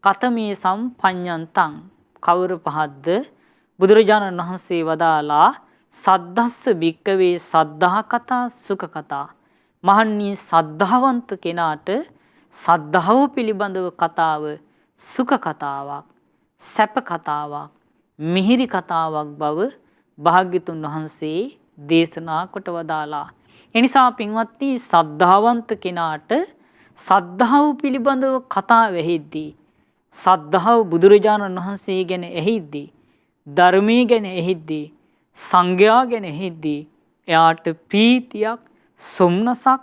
කතමේ සම්පඤ්ඤන්තං කවර පහද්ද? බුදුරජාණන් වහන්සේ වදාලා සද්ධස්ස භික්කවේ සද්ධා කතා සුඛ කතා. මහණනි සද්ධාවන්ත කෙනාට සද්ධාව පිළිබඳව කතාව සුඛ කතාවක්, සැප කතාවක්, මිහිරි කතාවක් බව භාග්‍යතුන් වහන්සේ දේශනා කොට වදාලා. එනිසා පින්වත්නි සද්ධාවන්ත කෙනාට සද්ධාව පිළිබඳව කතා වෙහිද්දී, සද්ධාව බුදුරජාණන් වහන්සේ ගැන ඇහිද්දී, ධර්මයේ ගැන ඇහිද්දී, සංඝයා ගැන ඇහිද්දී එයාට ප්‍රීතියක්, සොම්නසක්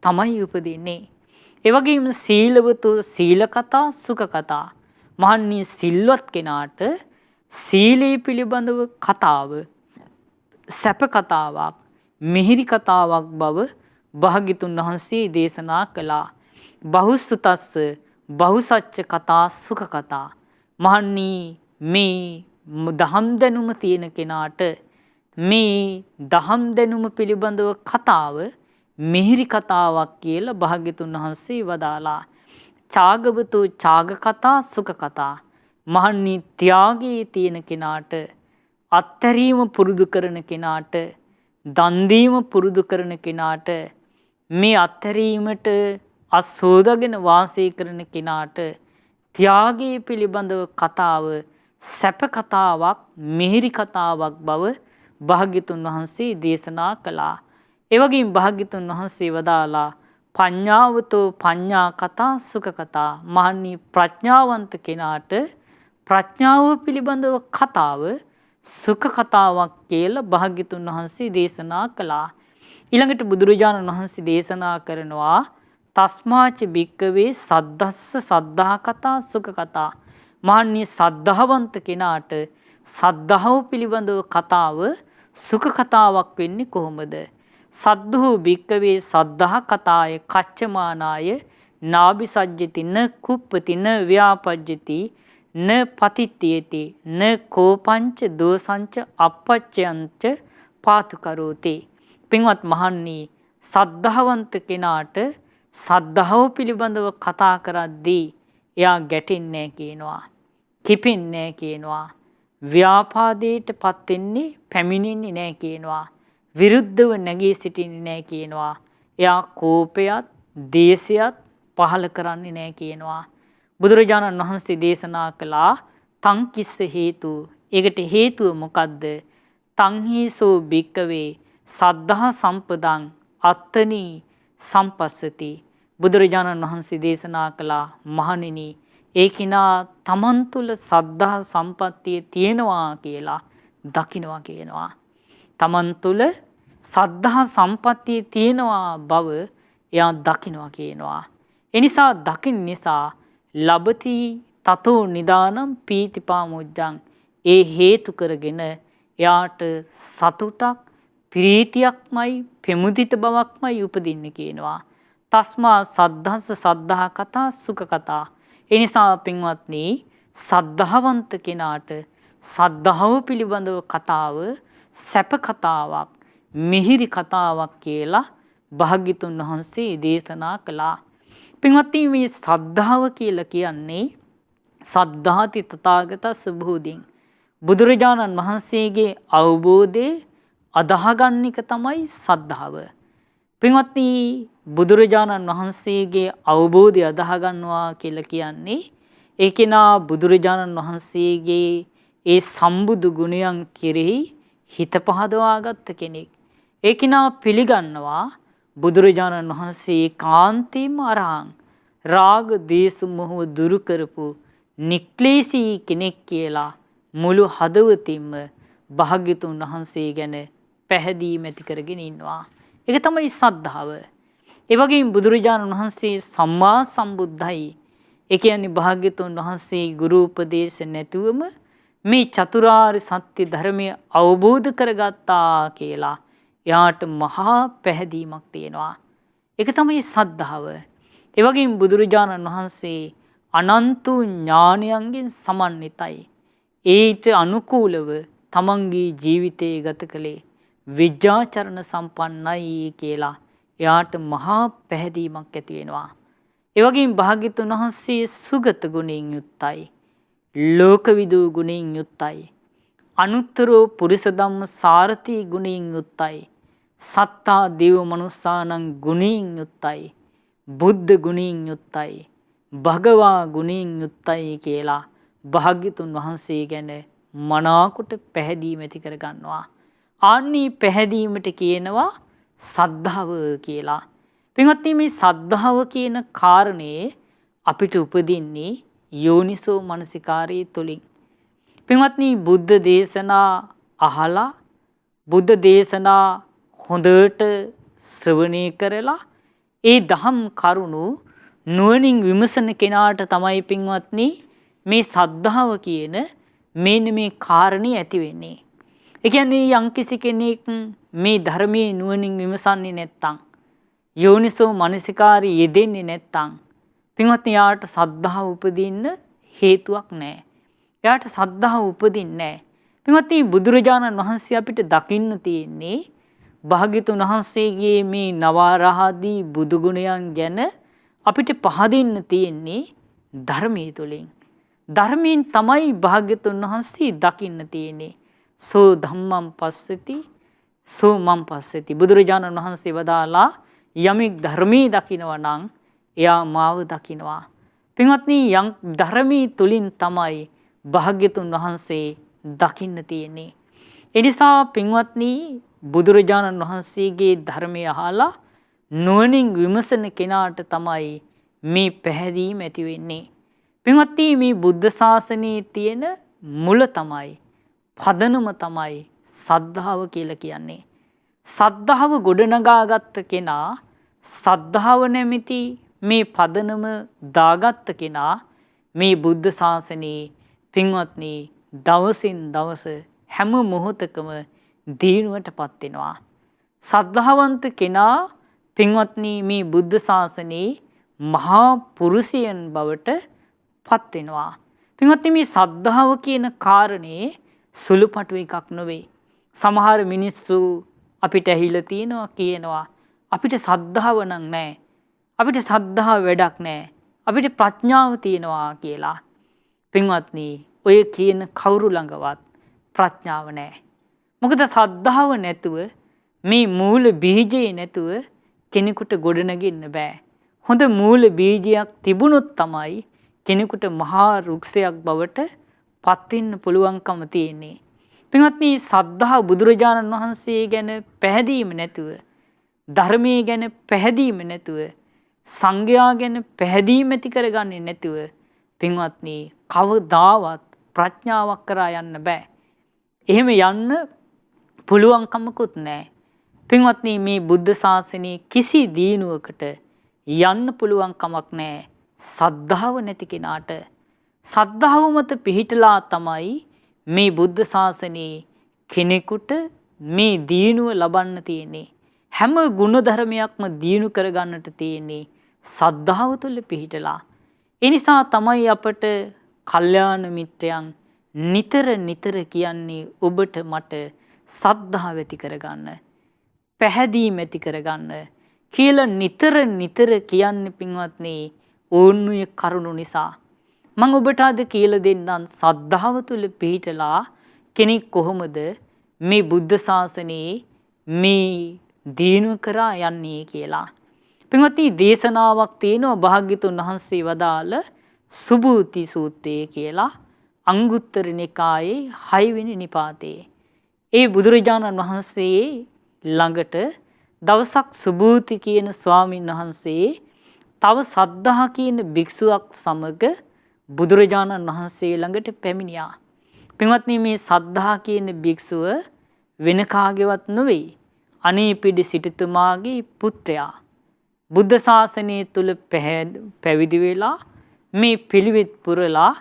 තමයි උපදින්නේ. ඒ වගේම සීලවතු සීල කතා සුඛ කතා. මහන්නි සිල්වත් කෙනාට සීලේ පිළිබඳව කතාව සැප කතාවක්, මිහිරි කතාවක් බව භාග්‍යතුන් වහන්සේ දේශනා කළා. බහුසුතස්ස බහුසච්ච කතා සුඛ කතා. මහන්නි මේ දහම් දැනුම තියෙන කෙනාට මේ දහම් දැනුම පිළිබඳව කතාව මිහිරි කතාවක් කියලා භාග්‍යතුන් වහන්සේ වදාලා. ඡාගවතු ඡාග කතා සුඛ කතා. මහන්නි ත්‍යාගයේ තියෙන කෙනාට, අත්හැරීම පුරුදු කරන කෙනාට, දන් දීම පුරුදු කරන කෙනාට, මේ අත්හැරීමට අසෝදාගෙන වාසය කරන කෙනාට ත්‍යාගයේ පිළිබඳව කතාව සැප කතාවක්, මිහිරි කතාවක් බව භාග්‍යතුන් වහන්සේ දේශනා කළා. ඒ වගේම භාග්‍යතුන් වහන්සේ වදාලා පඤ්ඤාවතෝ පඤ්ඤා කතා සුඛ කතා. මහන්නි ප්‍රඥාවන්ත කෙනාට ප්‍රඥාව පිළිබඳව කතාව සුඛ කතාවක් කියලා භාග්‍යතුන් වහන්සේ දේශනා කළා. ඊළඟට බුදුරජාණන් වහන්සේ දේශනා කරනවා තස්මාච භික්කවේ සද්ධස්ස සද්ධා කතා සුඛ කතා. මහන්නි සද්ධාවන්ත කෙනාට සද්ධාව පිළිබඳව කතාව සුඛ කතාවක් වෙන්නේ කොහොමද? සද්ධෝ භික්කවේ සද්ධා කතාය කච්චමානාය නාභිසජ්ජති න කුප්පති න ව්‍යාපජ්ජති න පතිත්‍යති න කෝපංච දෝසංච අපච්චයන්ච පාතු කරෝති. පින්වත් මහන්නි සද්ධාවන්ත කෙනාට සද්ධාව පිළිබඳව කතා කරද්දී එයා ගැටෙන්නේ කියනවා, කිපෙන්නේ කියනවා, ව්‍යාපාදයටපත් වෙන්නේ පැමිණෙන්නේ නැහැ කියනවා, විරුද්ධව නැගී සිටින්නේ නැහැ කියනවා, එයා කෝපයත් දේශයත් පහල කරන්නේ නැහැ කියනවා. බුදුරජාණන් වහන්සේ දේශනා කළා තං කිස්ස හේතු. ඒකට හේතුව මොකද්ද? තංහිසෝ භික්කවේ සද්ධා සම්පදං අත්තනි සම්පස්සති. බුදුරජාණන් වහන්සේ දේශනා කළා මහණෙනි ඒ කිනා තමන් තුළ සද්ධා සම්පත්තිය තියෙනවා කියලා දකිනවා කියනවා. තමන් තුළ සද්ධා සම්පත්තිය තියෙනවා බව එයා දකිනවා කියනවා. එනිසා දකින් නිසා ලබති තතෝ නිදානම් පීතිපාමුජ්ජං ඒ හේතු කරගෙන එයාට සතුටක් ප්‍රීතියක්මයි පෙමුදිත බවක්මයි උපදින්න කියනවා. තස්මා සද්ධස්ස සද්ධා කතා සුඛ කතා. එනිසා පින්වත්නි සද්ධාවන්ත කෙනාට සද්ධාව පිළිබඳව කතාව සැප කතාවක් මිහිරි කතාවක් කියලා භාග්‍යතුන් වහන්සේ දේශනා කළා. පින්වත්නි මේ සද්ධාව කියලා කියන්නේ සද්ධාති තථාගතස්ස බෝධින් බුදුරජාණන් වහන්සේගේ අවබෝධයේ අදාහගන්න එක තමයි සද්ධාව. පින්වත්නි බුදුරජාණන් වහන්සේගේ අවබෝධය අදාහගන්නවා කියලා කියන්නේ ඒ කෙනා බුදුරජාණන් වහන්සේගේ ඒ සම්බුදු ගුණයන් කෙරෙහි හිත පහදවාගත්ත කෙනෙක්. ඒ කෙනා පිළිගන්නවා බුදුරජාණන් වහන්සේ කාන්තේම අරහං රාග දේශ මොහ දුරු කරපු නික්ලේශී කෙනෙක් කියලා මුළු හදවතින්ම භාග්‍යතුන් වහන්සේ ගැන පැහැදීම ඇති කරගෙන ඉන්නවා. ඒක තමයි සද්ධාව. ඒ වගේම බුදුරජාණන් වහන්සේ සම්මා සම්බුද්ධයි. ඒ කියන්නේ භාග්‍යතුන් වහන්සේ ගුරු උපදේශ නැතුවම මේ චතුරාර්ය සත්‍ය ධර්මය අවබෝධ කරගත්තා කියලා එයාට මහා පැහැදීමක් තියෙනවා. ඒක තමයි සද්ධාව. ඒ වගේම බුදුරජාණන් වහන්සේ අනන්ත ඥානයන්ගෙන් සමන්විතයි. ඒට අනුකූලව තමන්ගේ ජීවිතය ගත කළේ විද්‍යාචරණ සම්පන්නයි කියලා එයාට මහා පැහැදීමක් ඇති වෙනවා. ඒ වගේම භාග්‍යතුන් වහන්සේ සුගත ගුණයෙන් යුක්තයි. ලෝකවිදූ ගුණයෙන් යුක්තයි. අනුත්තරෝ පුරිස ධම්ම සාරථි ගුණයෙන් යුක්තයි. සත්තා දේව මනුස්සානං ගුණයෙන් යුක්තයි. බුද්ධ ගුණයෙන් යුක්තයි. භගවා ගුණයෙන් යුක්තයි කියලා භාග්‍යතුන් වහන්සේ ගැන මනාකොට පැහැදීම ඇති කර ගන්නවා. ආන්නී පැහැදීමට කියනවා සද්ධාව කියලා. පින්වත්නි මේ සද්ධාව කියන කාරණේ අපිට උපදින්නේ යෝනිසෝ මනසිකාරයේ තුලින්. පින්වත්නි බුද්ධ දේශනා අහලා බුද්ධ දේශනා හොඳට ශ්‍රවණය කරලා ඒ දහම් කරුණු නුවණින් විමසන කෙනාට තමයි පින්වත්නි මේ සද්ධාව කියන මෙන්න මේ කාරණේ ඇති වෙන්නේ. ඒ කියන්නේ යම්කිසි කෙනෙක් මේ ධර්මයේ නුවණින් විමසන්නේ නැත්තම් යෝනිසෝ මනසිකාරී යෙදෙන්නේ නැත්තම් පින්වත්නි යාට සද්ධාව උපදින්න හේතුවක් නැහැ. යාට සද්ධාව උපදින්නේ නැහැ. පින්වත්නි බුදුරජාණන් වහන්සේ අපිට දකින්න තියෙන්නේ භාග්‍යතුන් වහන්සේගේ මේ නවරහදී බුදු ගුණයන් ගැන අපිට පහදින්න තියෙන්නේ ධර්මයේ තුලින්. ධර්මයෙන් තමයි භාග්‍යතුන් වහන්සේ දකින්න තියෙන්නේ. සෝ ධම්මං පස්සති සෝ මං පස්සති. බුදුරජාණන් වහන්සේ වදාලා යමෙක් ධර්මයේ දකිනවා නම් එයා මාව දකිනවා. පින්වත්නි යම් ධර්මයේ තුලින් තමයි භාග්‍යතුන් වහන්සේ දකින්න තියෙන්නේ. ඒ නිසා පින්වත්නි බුදුරජාණන් වහන්සේගේ ධර්මය අහලා නුවණින් විමසන කෙනාට තමයි මේ පැහැදීම ඇති වෙන්නේ. පින්වත්නි මේ බුද්ධ ශාසනයේ තියෙන මුල තමයි පදනම තමයි සද්ධාව කියලා කියන්නේ. සද්ධාව ගොඩනගාගත්ත කෙනා සද්ධාව නැමැති මේ පදනම දාගත්ත කෙනා මේ බුද්ධ ශාසනයේ පින්වත්නි දවසින් දවස හැම මොහොතකම දිනුවටපත් වෙනවා. සද්ධාවන්ත කෙනා පින්වත්නි මේ බුද්ධ ශාසනයේ මහා පුරුෂයන් බවට පත් වෙනවා. පින්වත්නි මේ සද්ධාව කියන කාරණේ සුළුපටු එකක් නෙවෙයි. සමහර මිනිස්සු අපිට ඇහිලා තියෙනවා කියනවා අපිට සද්ධාව නම් නැහැ. අපිට සද්ධාව වැඩක් නැහැ. අපිට ප්‍රඥාව තියෙනවා කියලා. පින්වත්නි ඔය කියන කවුරු ළඟවත් ප්‍රඥාව නැහැ. මොකද සද්ධාව නැතුව මේ මූල බීජේ නැතුව කෙනෙකුට ගොඩනගින්න බෑ. හොඳ මූල බීජයක් තිබුණොත් තමයි කෙනෙකුට මහා වෘක්ෂයක් බවට පත් වෙන්න පුළුවන්කම තියෙන්නේ. පින්වත්නි සද්ධා බුදුරජාණන් වහන්සේ ගැන පැහැදීම නැතුව ධර්මයේ ගැන පැහැදීම නැතුව සංඝයා ගැන පැහැදීම ඇති කරගන්නේ නැතුව පින්වත්නි කවදාවත් ප්‍රඥාවක් කරා යන්න බෑ. එහෙම යන්න පුළුවන්කමකුත් නැහැ. පින්වත්නි මේ බුද්ධ ශාසනයේ කිසි දිනුවකට යන්න පුළුවන් කමක් නැහැ. සද්ධාව නැති කෙනාට සද්ධාව මත පිහිටලා තමයි මේ බුද්ධ ශාසනයේ කෙනෙකුට මේ දියුණුව ලබන්න තියෙන්නේ. හැම ගුණ ධර්මයක්ම දියුණු කරගන්නට තියෙන්නේ සද්ධාව තුළ පිහිටලා. ඒ නිසා තමයි අපට කල්යාණ මිත්‍රයන් නිතර නිතර කියන්නේ ඔබට මට සද්ධාව ඇති කරගන්න, පැහැදීම ඇති කරගන්න කියලා නිතර නිතර කියන්නේ පින්වත්නි. ඕන්නුය කරුණු නිසා මම ඔබට අද කියලා දෙන්නම් සද්ධාව තුළ පිහිටලා කෙනෙක් කොහොමද මේ බුද්ධ ශාසනයේ මේ දිනු කරා යන්නේ කියලා. පින්වත්නි දේශනාවක් තියෙනවා භාග්‍යතුන් වහන්සේ වදාළ සුභූති සූත්‍රය කියලා අංගුත්තර නිකායේ 6 වෙනි නිපාතේ. ඒ බුදුරජාණන් වහන්සේ ළඟට දවසක් සුභූති කියන ස්වාමින් වහන්සේ තව සද්ධා කියන භික්ෂුවක් සමග බුදුරජාණන් වහන්සේ ළඟට පැමිණියා. පින්වත්නි මේ සද්ධා කියන භික්ෂුව වෙන කාගේවත් නෙවෙයි. අනීපිඩි සිටුතුමාගේ පුත්‍රයා. බුද්ධ ශාසනය තුල පැවිදි වෙලා මේ පිළිවෙත් පුරලා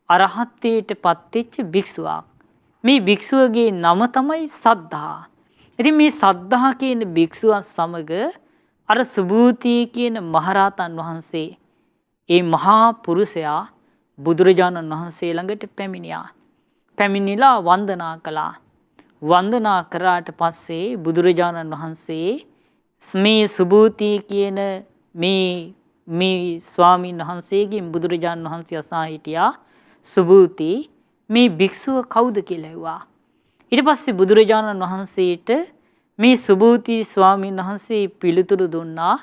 අරහත්ත්වයට පත්වෙච්ච භික්ෂුවක්. මේ භික්ෂුවගේ නම තමයි සද්ධා. ඉතින් මේ සද්ධා කියන භික්ෂුව සමග අර සුභූති කියන මහරහතන් වහන්සේ ඒ මහා පුරුෂයා බුදුරජාණන් වහන්සේ ළඟට පැමිණියා. පැමිණිලා වන්දනා කළා. වන්දනා කරාට පස්සේ බුදුරජාණන් වහන්සේ මේ සුභූති කියන මේ ස්වාමීන් වහන්සේගෙන් බුදුරජාණන් වහන්සේ අසා හිටියා සුභූති මේ භික්ෂුව කවුද කියලා ඇහුවා. ඊට පස්සේ බුදුරජාණන් වහන්සේට මේ සුභූති ස්වාමීන් වහන්සේ පිළිතුරු දුන්නා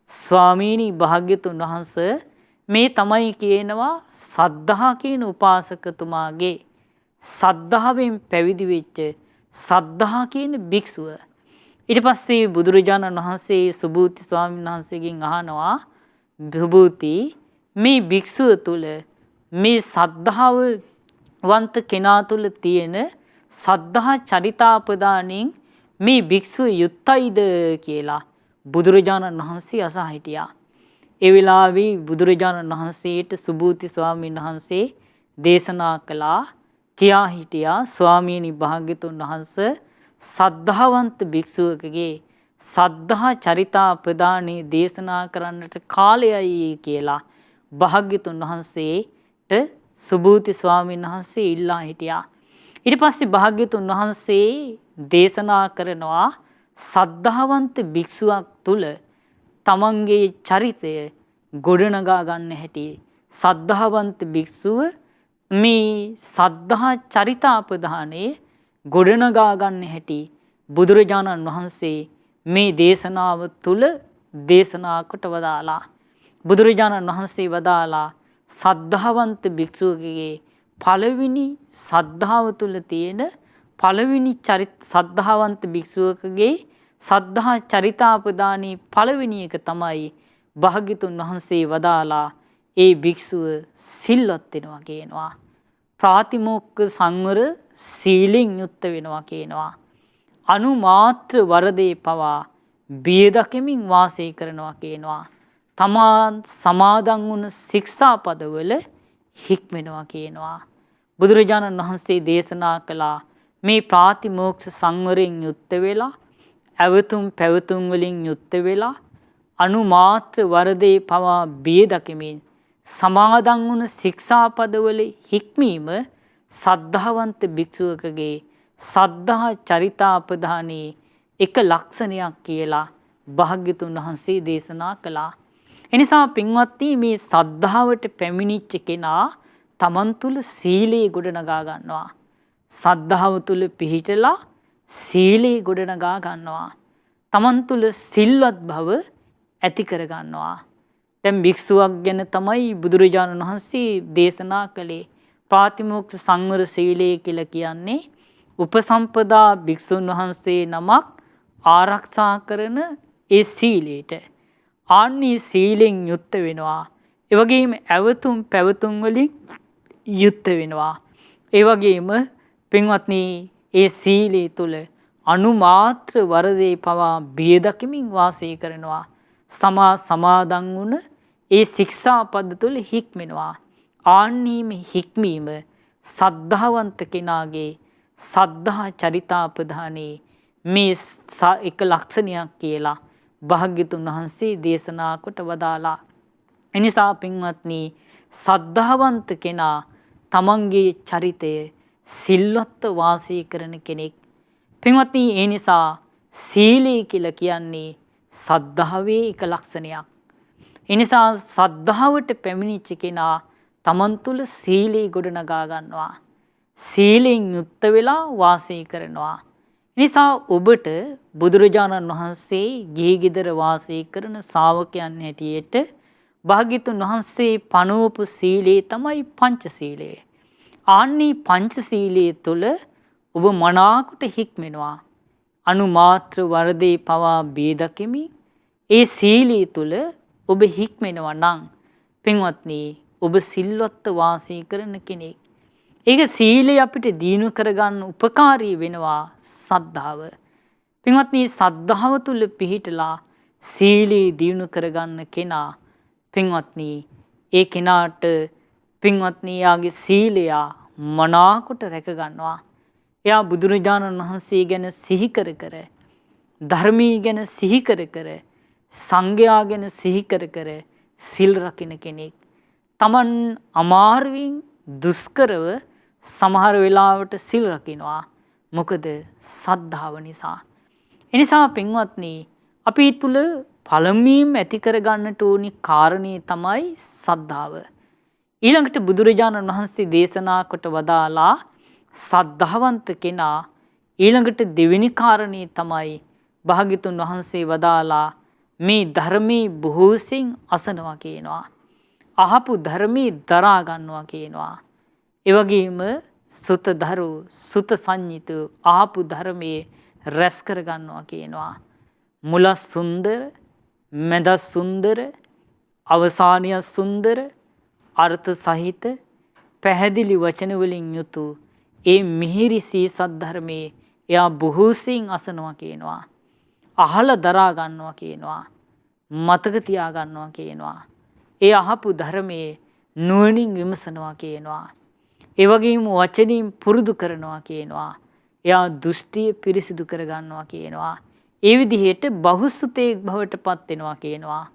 ස්වාමීනි භාග්‍යතුන් වහන්සේ මේ තමයි කියනවා සද්ධා කියන උපාසකතුමාගේ සද්ධාවෙන් පැවිදි වෙච්ච සද්ධා කියන භික්ෂුව. ඊට පස්සේ බුදුරජාණන් වහන්සේ සුභූති ස්වාමීන් වහන්සේගෙන් අහනවා සුභූති මේ භික්ෂුව තුළ මේ සද්ධාව වන්ත කෙනා තුළ තියෙන සද්ධා චරිතාපදානෙන් මේ භික්ෂුව යුක්තයිද කියලා බුදුරජාණන් වහන්සේ අසා හිටියා. ඒ වෙලාවේ බුදුරජාණන් වහන්සේට සුභූති ස්වාමීන් වහන්සේ දේශනා කළා කියා හිටියා ස්වාමීනි භාග්‍යතුන් වහන්සේ සද්ධාවන්ත භික්ෂුවකගේ සද්ධා චරිතාපදානේ දේශනා කරන්නට කාලයයි කියලා භාග්‍යතුන් වහන්සේට සුභූති ස්වාමීන් වහන්සේ ඉල්ලා හිටියා. ඊට පස්සේ භාග්‍යතුන් වහන්සේ දේශනා කරනවා සද්ධාවන්ත භික්ෂුවක් තුල තමන්ගේ චරිතය ගොඩනගා ගන්න හැටි. සද්ධාවන්ත භික්ෂුව මේ සද්ධා චරිතාපදානේ ගොඩනගා ගන්න හැටි බුදුරජාණන් වහන්සේ මේ දේශනාව තුල දේශනා කොට වදාලා. බුදුරජාණන් වහන්සේ වදාලා සද්ධාවන්ත භික්ෂුවකගේ පළවෙනි සද්ධාව තුල තියෙන පළවෙනි සද්ධාවන්ත භික්ෂුවකගේ සද්ධා චරිතාපදානී පළවෙනි එක තමයි භාග්‍යතුන් වහන්සේ වදාලා ඒ භික්ෂුව සිල්වත් වෙනවා කියනවා. ප්‍රාතිමෝක්ඛ සංවර සීලෙන් යුක්ත වෙනවා කියනවා. අනුමාත්‍ර වරදේ පවා බිය දකිමින් වාසය කරනවා කියනවා. තමා සමාදන් වුණ ශික්ෂාපදවල හික්මෙනවා කියනවා. බුදුරජාණන් වහන්සේ දේශනා කළා මේ ප්‍රාතිමෝක්ෂ සංවරයෙන් යුක්ත වෙලා ඇවතුම් පැවතුම් වලින් යුක්ත වෙලා අනුමාත්‍ර වරදේ පවා බිය දකිමින් සමාදන් වුණ ශික්ෂාපදවල හික්මීම සද්ධාවන්ත භික්ෂුවකගේ සද්ධා චරිතාපදානයේ එක ලක්ෂණයක් කියලා භාග්‍යතුන් වහන්සේ දේශනා කළා. එනිසා පින්වත්නි මේ සද්ධාවට පැමිණිච්ච කෙනා තමන් තුළ සීලේ ගොඩනගා ගන්නවා. සද්ධාව තුළ පිහිටලා සීලේ ගොඩනගා ගන්නවා. තමන් තුළ සිල්වත් බව ඇති කර ගන්නවා. දැන් භික්ෂුවක් ගැන තමයි බුදුරජාණන් වහන්සේ දේශනා කළේ. ප්‍රාතිමෝක්ෂ සංවර සීලය කියලා කියන්නේ උපසම්පදා භික්ෂුන් වහන්සේ නමක් ආරක්ෂා කරන ඒ සීලයට. ආන්නේ සීලෙන් යුක්ත වෙනවා. ඒ වගේම ඇවතුම් පැවතුම් වලින් යුක්ත වෙනවා. ඒ වගේම පින්වත්නි ඒ සීලය තුළ අනුමාත්‍ර වරදේ පවා බිය දකිමින් වාසය කරනවා. සමාදන් වුණ ඒ ශික්ෂාපද තුළ හික්මෙනවා. ආන්නීම හික්මීම සද්ධාවන්ත කෙනාගේ සද්ධා චරිතාපදානේ මේ එක ලක්ෂණයක් කියලා භාග්‍යතුන් වහන්සේ දේශනා කොට වදාලා. එනිසා පින්වත්නි සද්ධාවන්ත කෙනා තමන්ගේ චරිතය සිල්වත්ව වාසය කරන කෙනෙක්. පින්වත්නි ඒ නිසා සීලය කියලා කියන්නේ සද්ධාවේ එක ලක්ෂණයක්. ඒ නිසා සද්ධාවට පැමිණිච්ච කෙනා තමන් තුළ සීලය ගොඩනගා ගන්නවා. සීලෙන් යුක්ත වෙලා වාසය කරනවා. නිසා ඔබට බුදුරජාණන් වහන්සේ ගිහි ගෙදර වාසය කරන ශ්‍රාවකයන් හැටියට භාග්‍යතුන් වහන්සේ පනවපු සීලය තමයි පංචශීලය. ආන්නේ පංචශීලයේ තුල ඔබ මනාකොට හික්මෙනවා. අනුමාත්‍ර වරදේ පවා බේදකෙමි. ඒ සීලය තුල ඔබ හික්මෙනවා නම් පින්වත්නි ඔබ සිල්වත්ව වාසය කරන කෙනෙක්. ඒක සීලය අපිට දිනු කරගන්න උපකාරී වෙනවා සද්ධාව. පින්වත්නි සද්ධාව තුල පිහිටලා සීලය දිනු කරගන්න කෙනා පින්වත්නි ඒ කෙනාට පින්වත්නි යාගේ සීලය මනාකොට රැක ගන්නවා. එයා බුදුරජාණන් වහන්සේ ගැන සිහි කර කර ධර්මී ගැන සිහි කර කර සංඝයා ගැන සිහි කර කර සිල් රකින්න කෙනෙක්. Taman අමාරුවෙන් දුෂ්කරව සමහර වෙලාවට සිල් රකින්නවා. මොකද සද්ධාව නිසා. එනිසා පින්වත්නි අපි තුල පළමුවෙන් ඇති කරගන්නට ඕනි කාරණේ තමයි සද්ධාව. ඊළඟට බුදුරජාණන් වහන්සේ දේශනා කොට වදාලා සද්ධාවන්ත කෙනා ඊළඟට දෙවෙනි කාරණේ තමයි භාග්‍යතුන් වහන්සේ වදාලා මේ ධර්මයේ බොහෝසෙන් අසනවා කියනවා. අහපු ධර්මයේ දරා ගන්නවා කියනවා. ඒ වගේම සුතදරු සුත සංඤිත ආපු ධර්මයේ රැස් කර ගන්නවා කියනවා. මුල සුන්දර, මැද සුන්දර, අවසානය සුන්දර, අර්ථ සහිත පැහැදිලි වචන වලින් යුතු ඒ මිහිරි සීසත් ධර්මයේ එයා බොහෝසෙන් අසනවා කියනවා. අහලා දරා ගන්නවා කියනවා. මතක තියා ගන්නවා කියනවා. ඒ අහපු ධර්මයේ නුවණින් විමසනවා කියනවා. ඒ වගේම වචනින් පුරුදු කරනවා කියනවා. එයා දෘෂ්ටිය පිරිසිදු කර ගන්නවා කියනවා. ඒ විදිහට බහුසුතෙක් බවට පත් වෙනවා කියනවා.